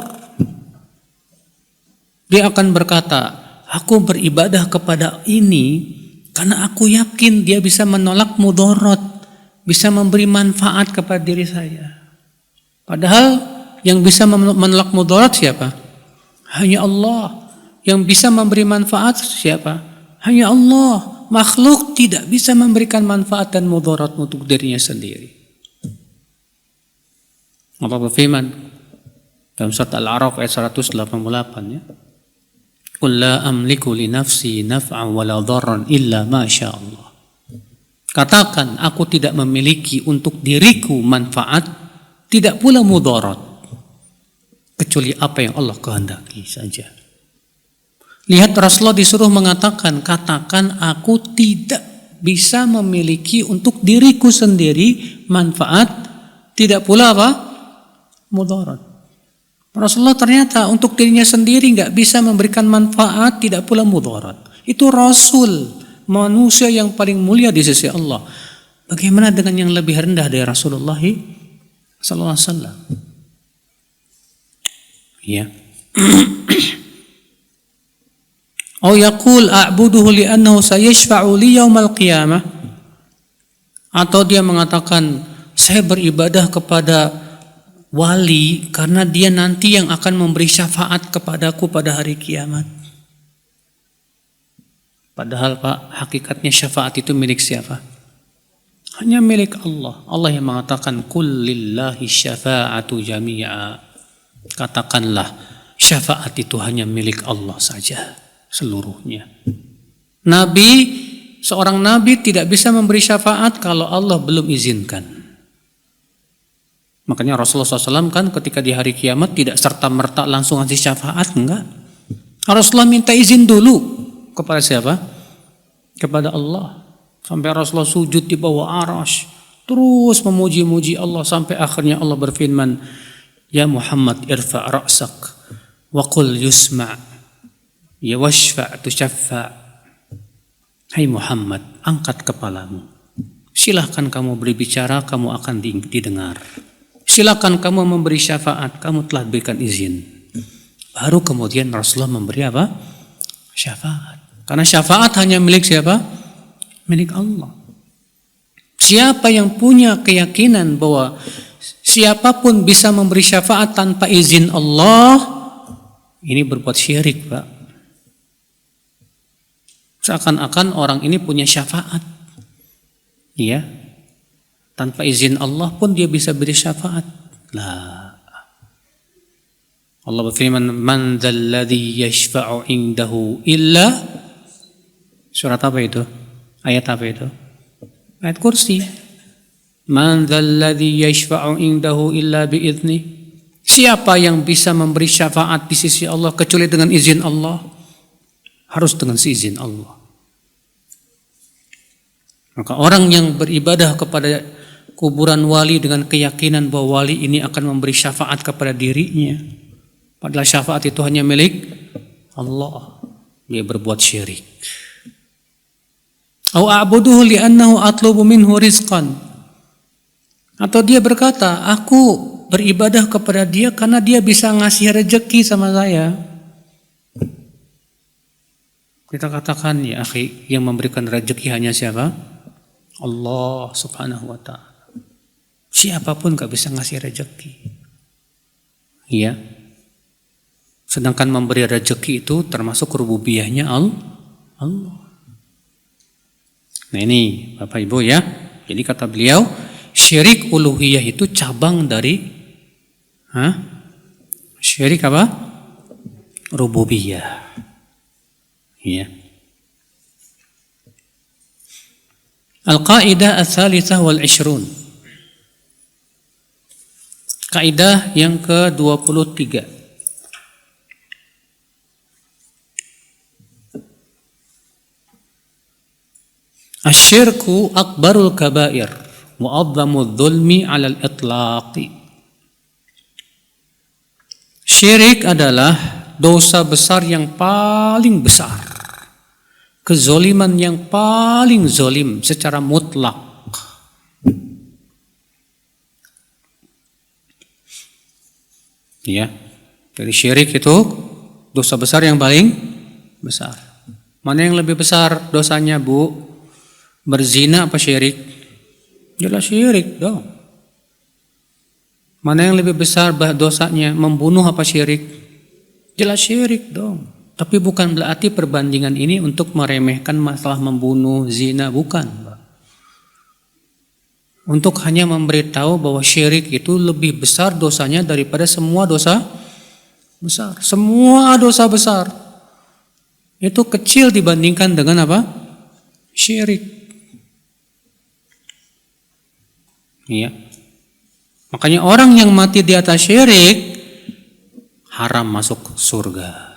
Dia akan berkata, aku beribadah kepada ini karena aku yakin dia bisa menolak mudarat, bisa memberi manfaat kepada diri saya. Padahal yang bisa menolak mudarat siapa? Hanya Allah. Yang bisa memberi manfaat siapa? Hanya Allah. Makhluk tidak bisa memberikan manfaat dan mudarat untuk dirinya sendiri. Allah berfirman dalam surat Al-A'raf ayat 188 ya. Qul la amliku li nafsi naf'an wala dharran illa ma syaa Allah. Katakan, aku tidak memiliki untuk diriku manfaat, tidak pula mudarat, kecuali apa yang Allah kehendaki saja. Lihat, Rasulullah disuruh mengatakan, katakan aku tidak bisa memiliki untuk diriku sendiri manfaat, tidak pula apa? Mudarat. Rasulullah ternyata untuk dirinya sendiri nggak bisa memberikan manfaat, tidak pula mudarat. Itu Rasul, manusia yang paling mulia di sisi Allah. Bagaimana dengan yang lebih rendah dari Rasulullah sallallahu alaihi wasallam? Ya. Au yaqul a'buduhu li'annahu sayashfa'u li yaumal qiyamah. Atau dia mengatakan, saya beribadah kepada wali karena dia nanti yang akan memberi syafaat kepadaku pada hari kiamat. Padahal Pak, hakikatnya syafaat itu milik siapa? Hanya milik Allah. Allah yang mengatakan qul lillahi syafa'atu jami'a. Katakanlah syafaat itu hanya milik Allah saja seluruhnya. Nabi, seorang nabi tidak bisa memberi syafaat kalau Allah belum izinkan. Makanya Rasulullah SAW kan ketika di hari kiamat tidak serta-merta langsung ngasih syafaat, enggak. Rasulullah minta izin dulu kepada siapa? Kepada Allah. Sampai Rasulullah sujud di bawah arasy, terus memuji-muji Allah sampai akhirnya Allah berfirman, ya Muhammad irfa' ra'sak wa qul yusma' ya washfa' tushaffa'. Hai Muhammad, angkat kepalamu. Silahkan kamu berbicara, kamu akan didengar. Silakan kamu memberi syafaat, kamu telah berikan izin. Baru kemudian Rasulullah memberi apa? Syafaat. Karena syafaat hanya milik siapa? Milik Allah. Siapa yang punya keyakinan bahwa siapapun bisa memberi syafaat tanpa izin Allah, ini berbuat syirik, Pak. Seakan-akan orang ini punya syafaat. Ya. Tanpa izin Allah pun dia bisa beri syafaat. Lah. Allah berfirman, "Man dzalladzi yashfa'u 'indahu illa." Surat apa itu? Ayat apa itu? Ayat Kursi. "Man dzalladzi yashfa'u 'indahu illa bi'idznih." Siapa yang bisa memberi syafaat di sisi Allah kecuali dengan izin Allah? Harus dengan seizin Allah. Maka orang yang beribadah kepada kuburan wali dengan keyakinan bahwa wali ini akan memberi syafaat kepada dirinya, padahal syafaat itu hanya milik Allah, dia berbuat syirik. Au a'buduhu li'annahu atlubu minhu rizqan. Atau dia berkata, aku beribadah kepada dia karena dia bisa ngasih rezeki sama saya. Kita katakan, ya akhi, yang memberikan rezeki hanya siapa? Allah subhanahu wa ta'ala. Siapapun gak bisa ngasih rezeki. Iya. Sedangkan memberi rezeki itu termasuk rububiyahnya Allah. Nah ini Bapak Ibu ya. Jadi kata beliau, syirik uluhiyah itu cabang dari syirik apa? Rububiyah. Iya. Al-Qaidah Ats-Tsalitsah wal 'Ishrun. Kaidah yang ke-23. Asyirku akbarul kabair wa a'dhamudz dzulmi 'alal itlaqi. Syirik adalah dosa besar yang paling besar. Kezoliman yang paling zolim secara mutlak. Ya, dari syirik itu dosa besar yang paling besar. Mana yang lebih besar dosanya, Bu? Berzina apa syirik? Jelas syirik dong. Mana yang lebih besar dosanya? Membunuh apa syirik? Jelas syirik dong. Tapi bukan berarti perbandingan ini untuk meremehkan masalah membunuh, zina, bukan. Untuk hanya memberitahu bahwa syirik itu lebih besar dosanya daripada semua dosa besar. Semua dosa besar itu kecil dibandingkan dengan apa? Syirik. Iya. Makanya orang yang mati di atas syirik haram masuk surga.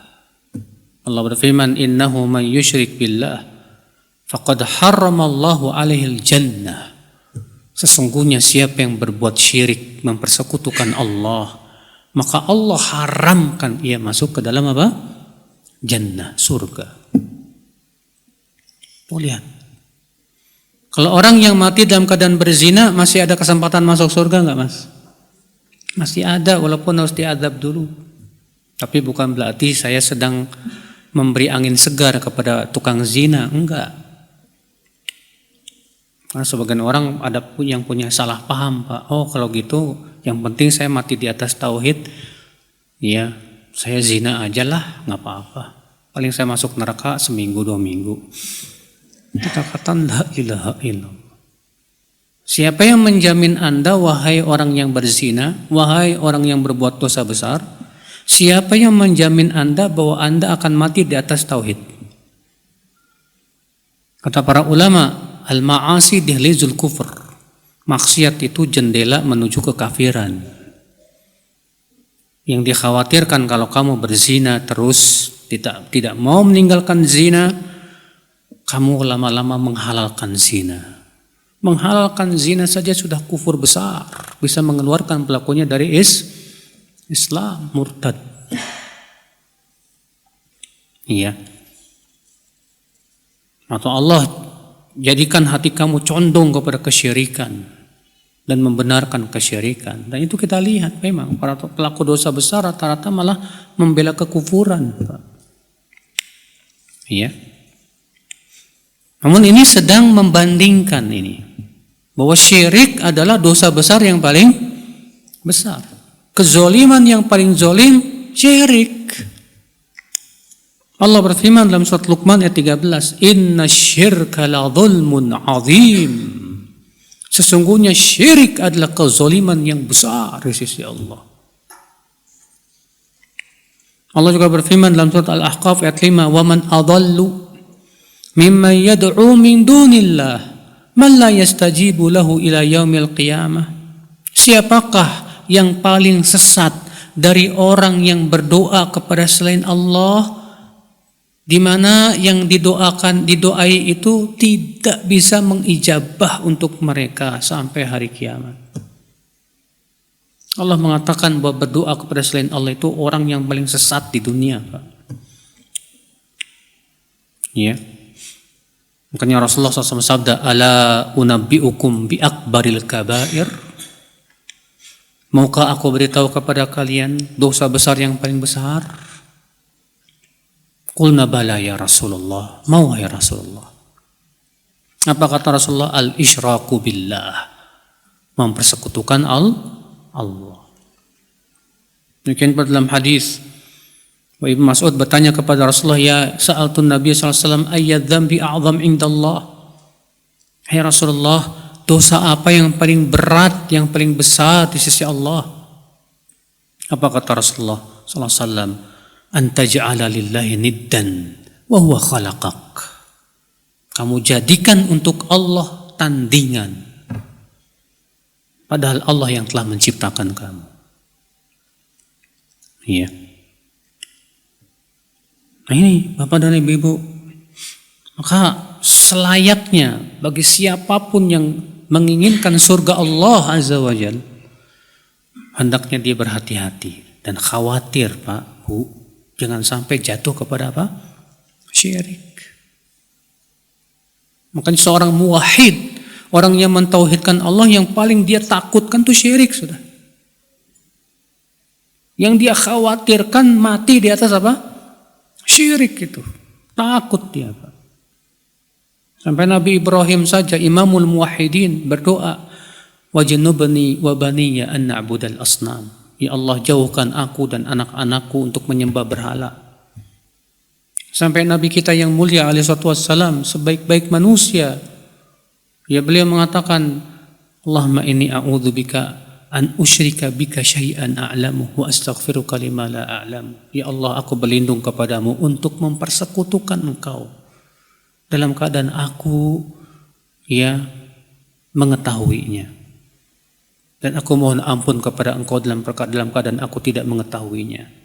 Allah berfirman, "Innahu man yusyrik billah faqad harramallahu 'alaihil jannah." Sesungguhnya siapa yang berbuat syirik, mempersekutukan Allah, maka Allah haramkan ia masuk ke dalam apa? Jannah, surga. Lihat. Kalau orang yang mati dalam keadaan berzina masih ada kesempatan masuk surga enggak, Mas? Masih ada, walaupun harus diazab dulu. Tapi bukan berarti saya sedang memberi angin segar kepada tukang zina, enggak. Karena sebagian orang ada yang punya salah paham, Pak. Oh kalau gitu, yang penting saya mati di atas tauhid, ya saya zina aja lah, nggak apa-apa. Paling saya masuk neraka seminggu 2 minggu. Kita katakan la ilaha illallah. Siapa yang menjamin Anda, wahai orang yang berzina, wahai orang yang berbuat dosa besar? Siapa yang menjamin Anda bahwa Anda akan mati di atas tauhid? Kata para ulama, al-ma'asi dihlizul kufur. Maksiat itu jendela menuju kekafiran. Yang dikhawatirkan kalau kamu berzina terus tidak mau meninggalkan zina, kamu lama-lama menghalalkan zina. Menghalalkan zina saja sudah kufur besar, bisa mengeluarkan pelakunya dari Islam, murtad. Iya. Atau Allah jadikan hati kamu condong kepada kesyirikan dan membenarkan kesyirikan. Dan itu kita lihat memang para pelaku dosa besar rata-rata malah membela kekufuran. Iya. Namun ini sedang membandingkan ini, bahwa syirik adalah dosa besar yang paling besar. Kezoliman yang paling zolim syirik. Allah berfirman dalam surat Luqman ayat 13, "Inna syirka la dzulmun azim." Sesungguhnya syirik adalah kezaliman yang besar di sisi Allah. Allah juga berfirman dalam surat Al-Ahqaf ayat 5, "Wa man adallu mimman yad'u min dunillah man la yastajibu lahu ila yaumil qiyamah." Siapakah yang paling sesat dari orang yang berdoa kepada selain Allah, di mana yang didoai itu tidak bisa mengijabah untuk mereka sampai hari kiamat. Allah mengatakan bahwa berdoa kepada selain Allah itu orang yang paling sesat di dunia, Pak. Ya. Makanya Rasulullah SAW sabda, "Ala unabbiukum bi akbaril kabair." Maukah aku beritahu kepada kalian dosa besar yang paling besar? Qulna bala ya Rasulullah. Mau ya Rasulullah. Apa kata Rasulullah? Al-isyraku billah. Mempersekutukan Allah. Mungkin dalam hadis Ibnu Mas'ud bertanya kepada Rasulullah, "Ya sa'altun Nabi sallallahu alaihi wasallam ayyadz dzambi a'zam indallah?" Hai Rasulullah, dosa apa yang paling berat, yang paling besar di sisi Allah? Apa kata Rasulullah sallallahu alaihi wasallam? "Antaj'ala lillahi niddan wa huwa khalaqak." Kamu jadikan untuk Allah tandingan, padahal Allah yang telah menciptakan kamu. Iya. Nah ini Bapak dan Ibu, maka selayaknya bagi siapapun yang menginginkan surga Allah Azza wa Jalla, hendaknya dia berhati-hati dan khawatir, Pak, Bu, jangan sampai jatuh kepada apa? Syirik. Makanya seorang muwahhid, orang yang mentauhidkan Allah, yang paling dia takutkan itu syirik, sudah. Yang dia khawatirkan mati di atas apa? Syirik itu. Takut dia, Pak. Sampai Nabi Ibrahim saja, Imamul Muwahhidin, berdoa, "Wajnubni wa baniya an na'budal asnam." Ya Allah, jauhkan aku dan anak-anakku untuk menyembah berhala. Sampai Nabi kita yang mulia alaihi wassalam, sebaik-baik manusia, ya beliau mengatakan, "Allahumma inni a'udzubika an usyrika bika syai'an a'lamu wa astaghfiruka lima la a'lamu." Ya Allah, aku berlindung kepadamu untuk mempersekutukan Engkau dalam keadaan aku ya mengetahuinya, dan aku mohon ampun kepada Engkau dalam keadaan aku tidak mengetahuinya.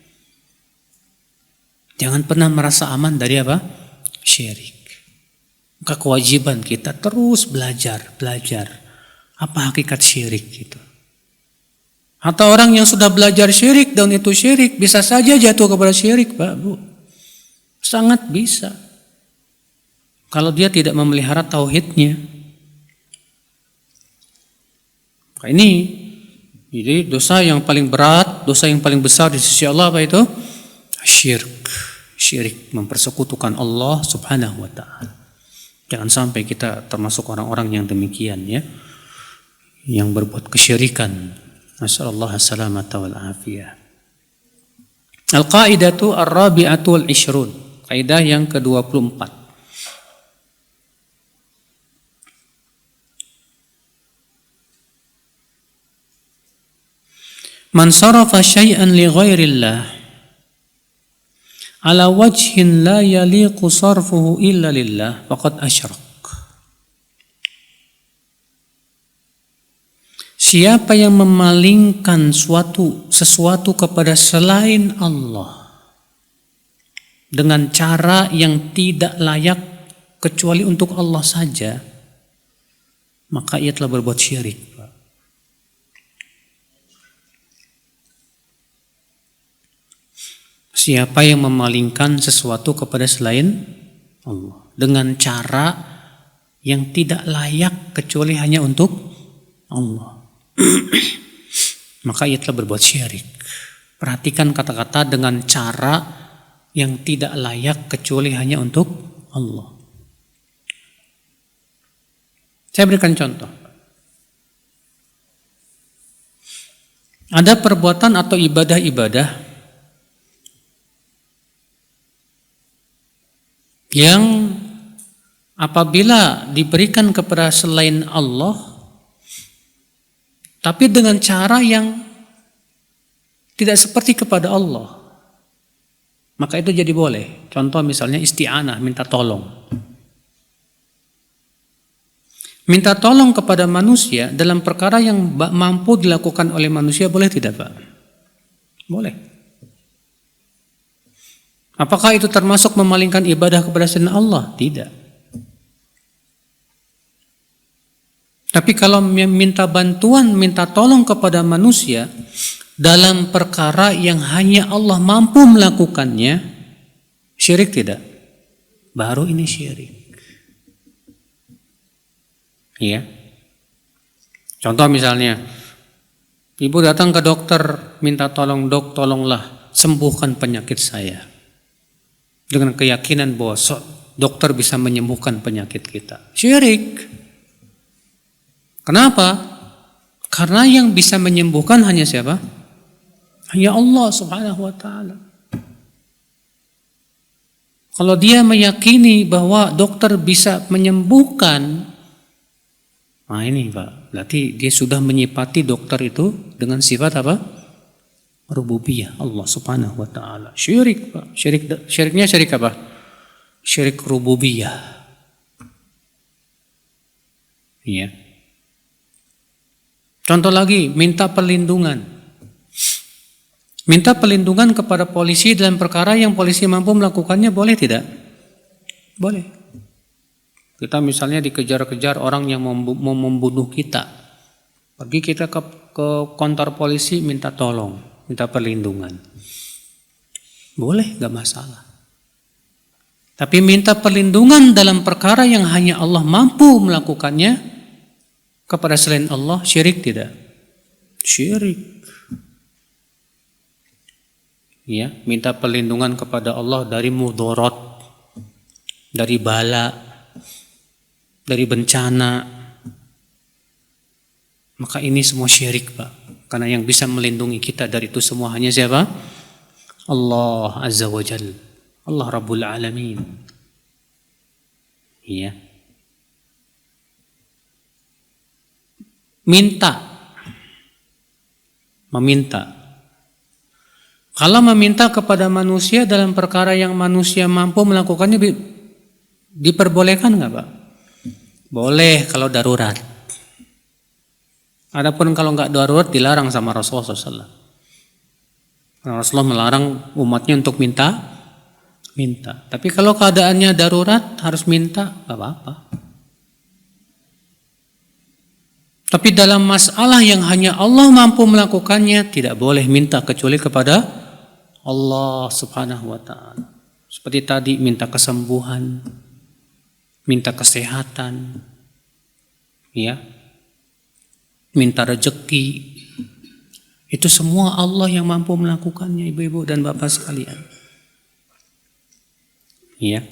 Jangan pernah merasa aman dari apa? Syirik. Maka kewajiban kita terus belajar apa hakikat syirik itu. Atau orang yang sudah belajar syirik dan itu syirik, bisa saja jatuh kepada syirik, Pak, Bu. Sangat bisa. Kalau dia tidak memelihara tauhidnya. Maka ini jadi dosa yang paling berat, dosa yang paling besar di sisi Allah apa itu? Syirik, mempersekutukan Allah Subhanahu wa taala. Jangan sampai kita termasuk orang-orang yang demikian, ya, yang berbuat kesyirikan. Nasallallahu as-salamata wal afiyah. Al-qaidatu ar-rabi'atu wal 'ishrun. Kaidah yang ke-24. Man sarafa syai'an li ghairillah ala wajhin la yaliqu sarfuhu illa lillah faqad asyrak. Siapa yang memalingkan sesuatu kepada selain Allah dengan cara yang tidak layak kecuali untuk Allah saja, maka ia telah berbuat syirik. Siapa yang memalingkan sesuatu kepada selain Allah dengan cara yang tidak layak kecuali hanya untuk Allah, maka ia telah berbuat syirik. Perhatikan kata-kata dengan cara yang tidak layak kecuali hanya untuk Allah. Saya berikan contoh. Ada perbuatan atau ibadah-ibadah yang apabila diberikan kepada selain Allah, tapi dengan cara yang tidak seperti kepada Allah, maka itu jadi boleh. Contoh misalnya isti'anah, minta tolong. Minta tolong kepada manusia dalam perkara yang mampu dilakukan oleh manusia, boleh tidak Pak? Boleh. Apakah itu termasuk memalingkan ibadah kepada selain Allah? Tidak. Tapi kalau minta bantuan, minta tolong kepada manusia dalam perkara yang hanya Allah mampu melakukannya, syirik tidak? Baru ini syirik. Iya. Contoh misalnya, ibu datang ke dokter minta tolong, dok tolonglah sembuhkan penyakit saya. Dengan keyakinan bahwa dokter bisa menyembuhkan penyakit kita. Syirik. Kenapa? Karena yang bisa menyembuhkan hanya siapa? Hanya Allah Subhanahu wa ta'ala. Kalau dia meyakini bahwa dokter bisa menyembuhkan, nah ini Pak, berarti dia sudah menyifati dokter itu dengan sifat apa? Rububiyah Allah Subhanahu wa ta'ala. Syirik Pak. Syiriknya syirik apa? Syirik rububiyah. Iya. Contoh lagi, minta perlindungan. Minta perlindungan kepada polisi dalam perkara yang polisi mampu melakukannya, boleh tidak? Boleh. Kita misalnya dikejar-kejar orang yang mau membunuh kita. Pergi kita ke kantor polisi minta tolong, minta perlindungan. Boleh, gak masalah. Tapi minta perlindungan dalam perkara yang hanya Allah mampu melakukannya kepada selain Allah, syirik tidak? Syirik. Ya, minta perlindungan kepada Allah dari mudarat, dari bala, dari bencana. Maka ini semua syirik Pak. Karena yang bisa melindungi kita dari itu semua hanya siapa? Allah Azza wa Jalla. Allah Rabbul Alamin. Iya. Meminta. Kalau meminta kepada manusia dalam perkara yang manusia mampu melakukannya, diperbolehkan nggak Pak? Boleh kalau darurat. Adapun kalau nggak darurat dilarang sama Rasulullah SAW. Rasulullah melarang umatnya untuk minta. Tapi kalau keadaannya darurat harus minta, nggak apa-apa. Tapi dalam masalah yang hanya Allah mampu melakukannya, tidak boleh minta kecuali kepada Allah Subhanahu wa ta'ala. Seperti tadi, minta kesembuhan, minta kesehatan, ya, minta rezeki. Itu semua Allah yang mampu melakukannya, ibu-ibu dan bapak sekalian. Ya.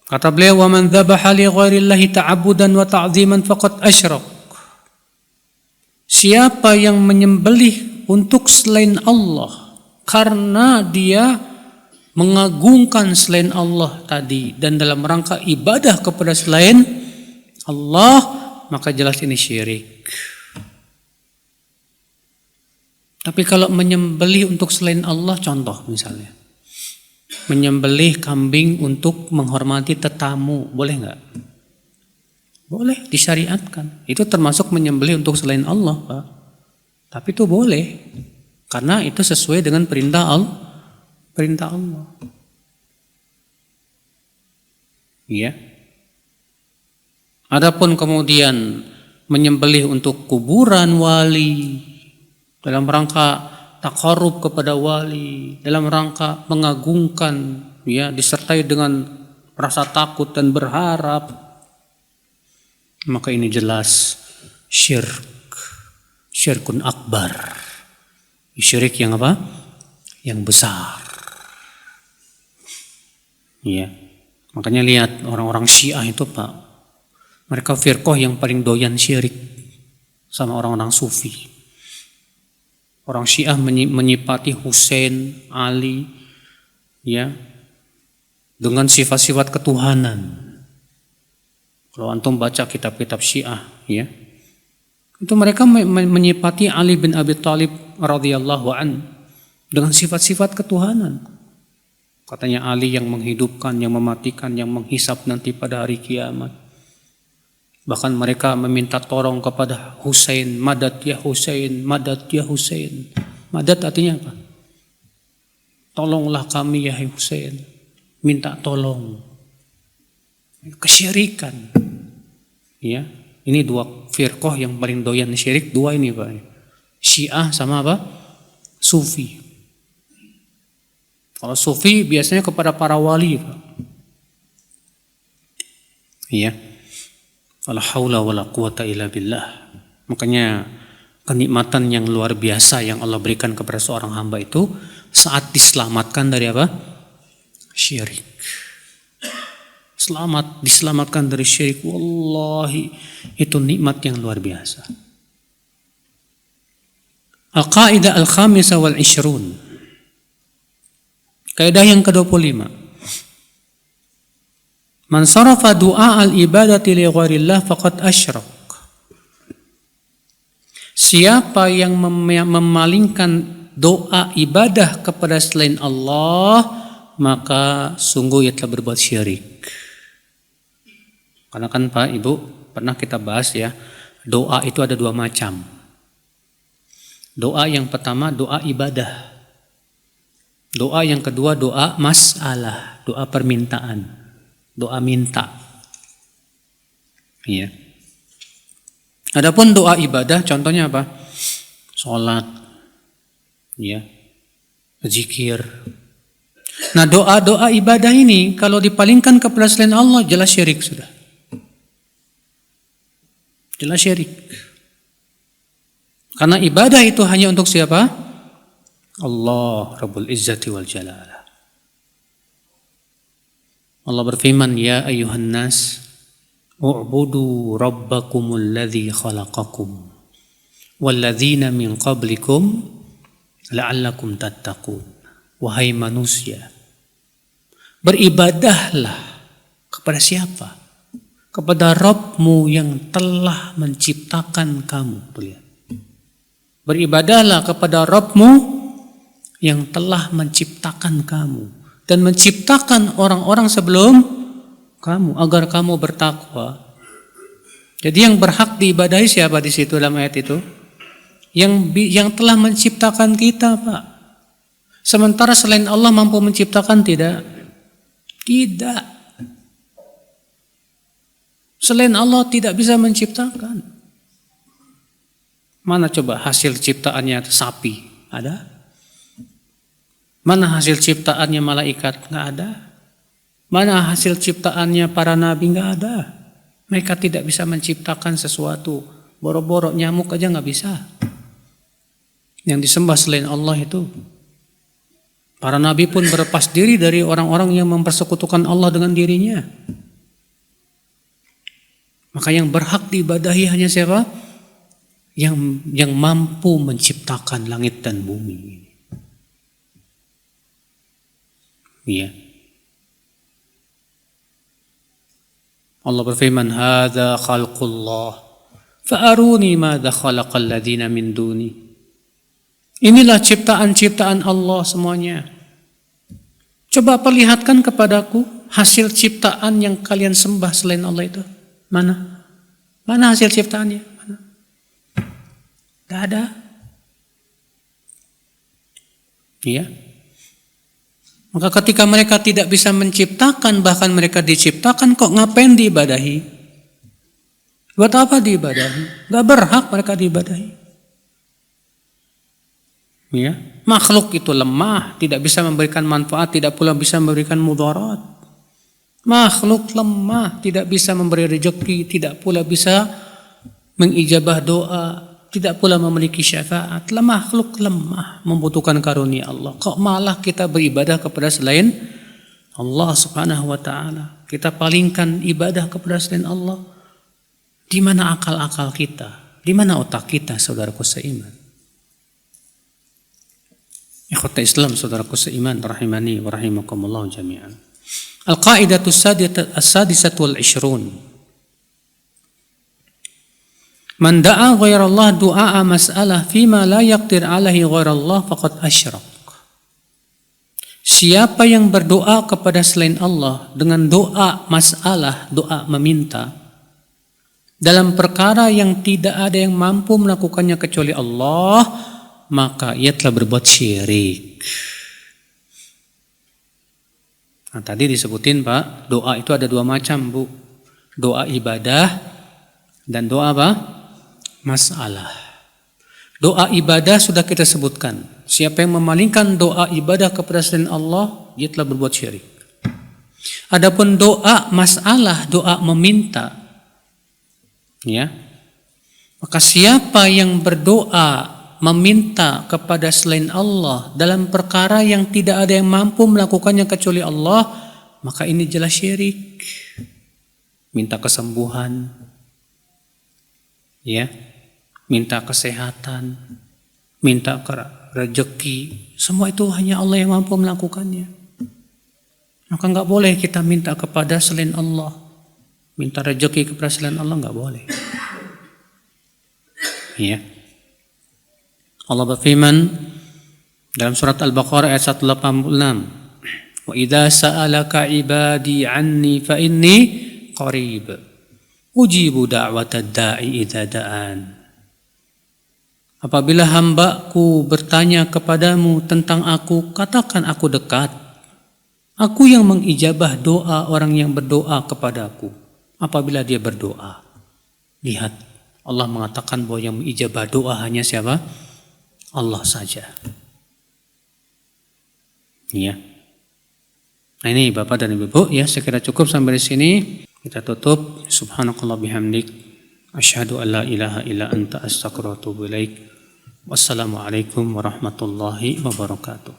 Kata beliau, "Wa man dzabaha li ghairillahi ta'abbudan wa ta'ziman faqad asyrak." Siapa yang menyembelih untuk selain Allah karena dia mengagungkan selain Allah tadi dan dalam rangka ibadah kepada selain Allah, maka jelas ini syirik. Tapi kalau menyembelih untuk selain Allah, contoh misalnya menyembelih kambing untuk menghormati tetamu, boleh nggak? Boleh, disyariatkan. Itu termasuk menyembelih untuk selain Allah, Pak. Tapi itu boleh, karena itu sesuai dengan perintah Allah. Iya. Adapun kemudian menyembelih untuk kuburan wali dalam rangka taqarrub kepada wali, dalam rangka mengagungkan, ya, disertai dengan rasa takut dan berharap, maka ini jelas syirkun akbar. Syirik yang apa? Yang besar. Ya. Makanya lihat orang-orang Syiah itu, Pak, mereka firqah yang paling doyan syirik sama orang-orang sufi. Orang Syiah menyipati Husain, Ali, ya, dengan sifat-sifat ketuhanan. Kalau antum baca kitab-kitab Syiah, ya, itu mereka menyifati Ali bin Abi Thalib radhiyallahu an dengan sifat-sifat ketuhanan. Katanya Ali yang menghidupkan, yang mematikan, yang menghisap nanti pada hari kiamat. Bahkan mereka meminta tolong kepada Husain, madad ya Husain, madad ya Husain. Madad artinya apa? Tolonglah kami ya Husain. Minta tolong. Kesyirikan. Ya, ini dua firqah yang paling doyan syirik, dua ini Pak. Syiah sama apa? Sufi. Kalau Sufi biasanya kepada para wali Pak. Iya. Wala haula wala quwata illa billah. Makanya kenikmatan yang luar biasa yang Allah berikan kepada seorang hamba itu saat diselamatkan dari apa? Syirik. Diselamatkan dari syirik. Wallahi itu nikmat yang luar biasa. Al-Qaidah al-Khamisah wal Ishrun. Kaidah yang ke-25. Man sarafa du'a al-ibadati li ghairillah faqad asyrak. Siapa yang memalingkan doa ibadah kepada selain Allah, maka sungguh ia telah berbuat syirik. Karena kan Pak Ibu pernah kita bahas ya, doa itu ada dua macam. Doa yang pertama doa ibadah. Doa yang kedua doa masalah, doa permintaan, doa minta. Iya. Adapun doa ibadah contohnya apa? Salat, ya, zikir. Nah doa-doa ibadah ini kalau dipalingkan kepada selain Allah jelas syirik sudah. Jelas syirik. Karena ibadah itu hanya untuk siapa? Allah Rabbul Izzati wal Jalalah. Allah berfirman, ya ayuhan nas, u'budu rabbakumul ladzi khalaqakum walladzina min qablikum la'allakum tattaqun. Wahai manusia, beribadahlah kepada siapa? Kepada Rabbmu yang telah menciptakan kamu. Lihat. Beribadahlah kepada Rabbmu yang telah menciptakan kamu dan menciptakan orang-orang sebelum kamu agar kamu bertakwa. Jadi yang berhak diibadahi siapa di situ dalam ayat itu? Yang telah menciptakan kita, Pak. Sementara selain Allah mampu menciptakan tidak? Tidak. Selain Allah tidak bisa menciptakan. Mana coba hasil ciptaannya sapi? Ada? Mana hasil ciptaannya malaikat? Nggak ada. Mana hasil ciptaannya para nabi? Nggak ada. Mereka tidak bisa menciptakan sesuatu. Boro-boro nyamuk aja nggak bisa. Yang disembah selain Allah itu. Para nabi pun berlepas diri dari orang-orang yang mempersekutukan Allah dengan dirinya. Maka yang berhak diibadahi hanya siapa? Yang mampu menciptakan langit dan bumi. Iya. Allah berfirman, "Hadza khalqullah, fa'aruni madza khalaqal ladzina min duni." Inilah ciptaan-ciptaan Allah semuanya. Coba perlihatkan kepadaku hasil ciptaan yang kalian sembah selain Allah itu. Mana? Mana hasil ciptaannya? Mana? Tidak ada. Iya. Maka ketika mereka tidak bisa menciptakan, bahkan mereka diciptakan, kok ngapain diibadahi? Buat apa diibadahi? Gak berhak mereka diibadahi. Ya. Makhluk itu lemah, tidak bisa memberikan manfaat, tidak pula bisa memberikan mudarat. Makhluk lemah, tidak bisa memberi rezeki, tidak pula bisa mengijabah doa, tidak pula memiliki syafaat. Makhluk lemah, membutuhkan karunia Allah. Kok malah kita beribadah kepada selain Allah Subhanahu wa taala? Kita palingkan ibadah kepada selain Allah. Di mana akal-akal kita? Di mana otak kita, saudaraku seiman? Ikhwata Islam, saudaraku seiman, rahimani wa rahimakumullah jami'an. Al-qa'idatu as-sadisatu wal-ishrun. Man da'a ghairallah du'a mas'alah fima la yaqdir alaihi ghairallah faqad asyrak. Siapa yang berdoa kepada selain Allah dengan doa masalah, doa meminta, dalam perkara yang tidak ada yang mampu melakukannya kecuali Allah, maka ia telah berbuat syirik. Nah, tadi disebutin Pak, doa itu ada dua macam Bu. Doa ibadah dan doa apa? Masalah. Doa ibadah sudah kita sebutkan. Siapa yang memalingkan doa ibadah kepada selain Allah, dia telah berbuat syirik. Adapun doa masalah, doa meminta, ya, maka siapa yang berdoa meminta kepada selain Allah dalam perkara yang tidak ada yang mampu melakukannya kecuali Allah, maka ini jelas syirik. Minta kesembuhan, ya, minta kesehatan, minta rezeki, semua itu hanya Allah yang mampu melakukannya. Maka nggak boleh kita minta kepada selain Allah, minta rezeki kepada selain Allah nggak boleh. Ya. Allah berfirman dalam surat Al-Baqarah ayat 186, "Wa idza sa'alaka 'ibadi 'anni fa inni qarib, ujibu da'watad da'i idza da'an." Apabila hambaku bertanya kepadamu tentang aku, katakan aku dekat. Aku yang mengijabah doa orang yang berdoa kepadaku apabila dia berdoa. Lihat, Allah mengatakan bahwa yang mengijabah doa hanya siapa? Allah saja. Ya. Nah ini Bapak dan Ibu, ya saya kira cukup sampai di sini. Kita tutup. Subhanakallah bihamdik. Asyhadu an la ilaha illa anta astaghfiruka wa atubu ilaik. Wassalamualaikum warahmatullahi wabarakatuh.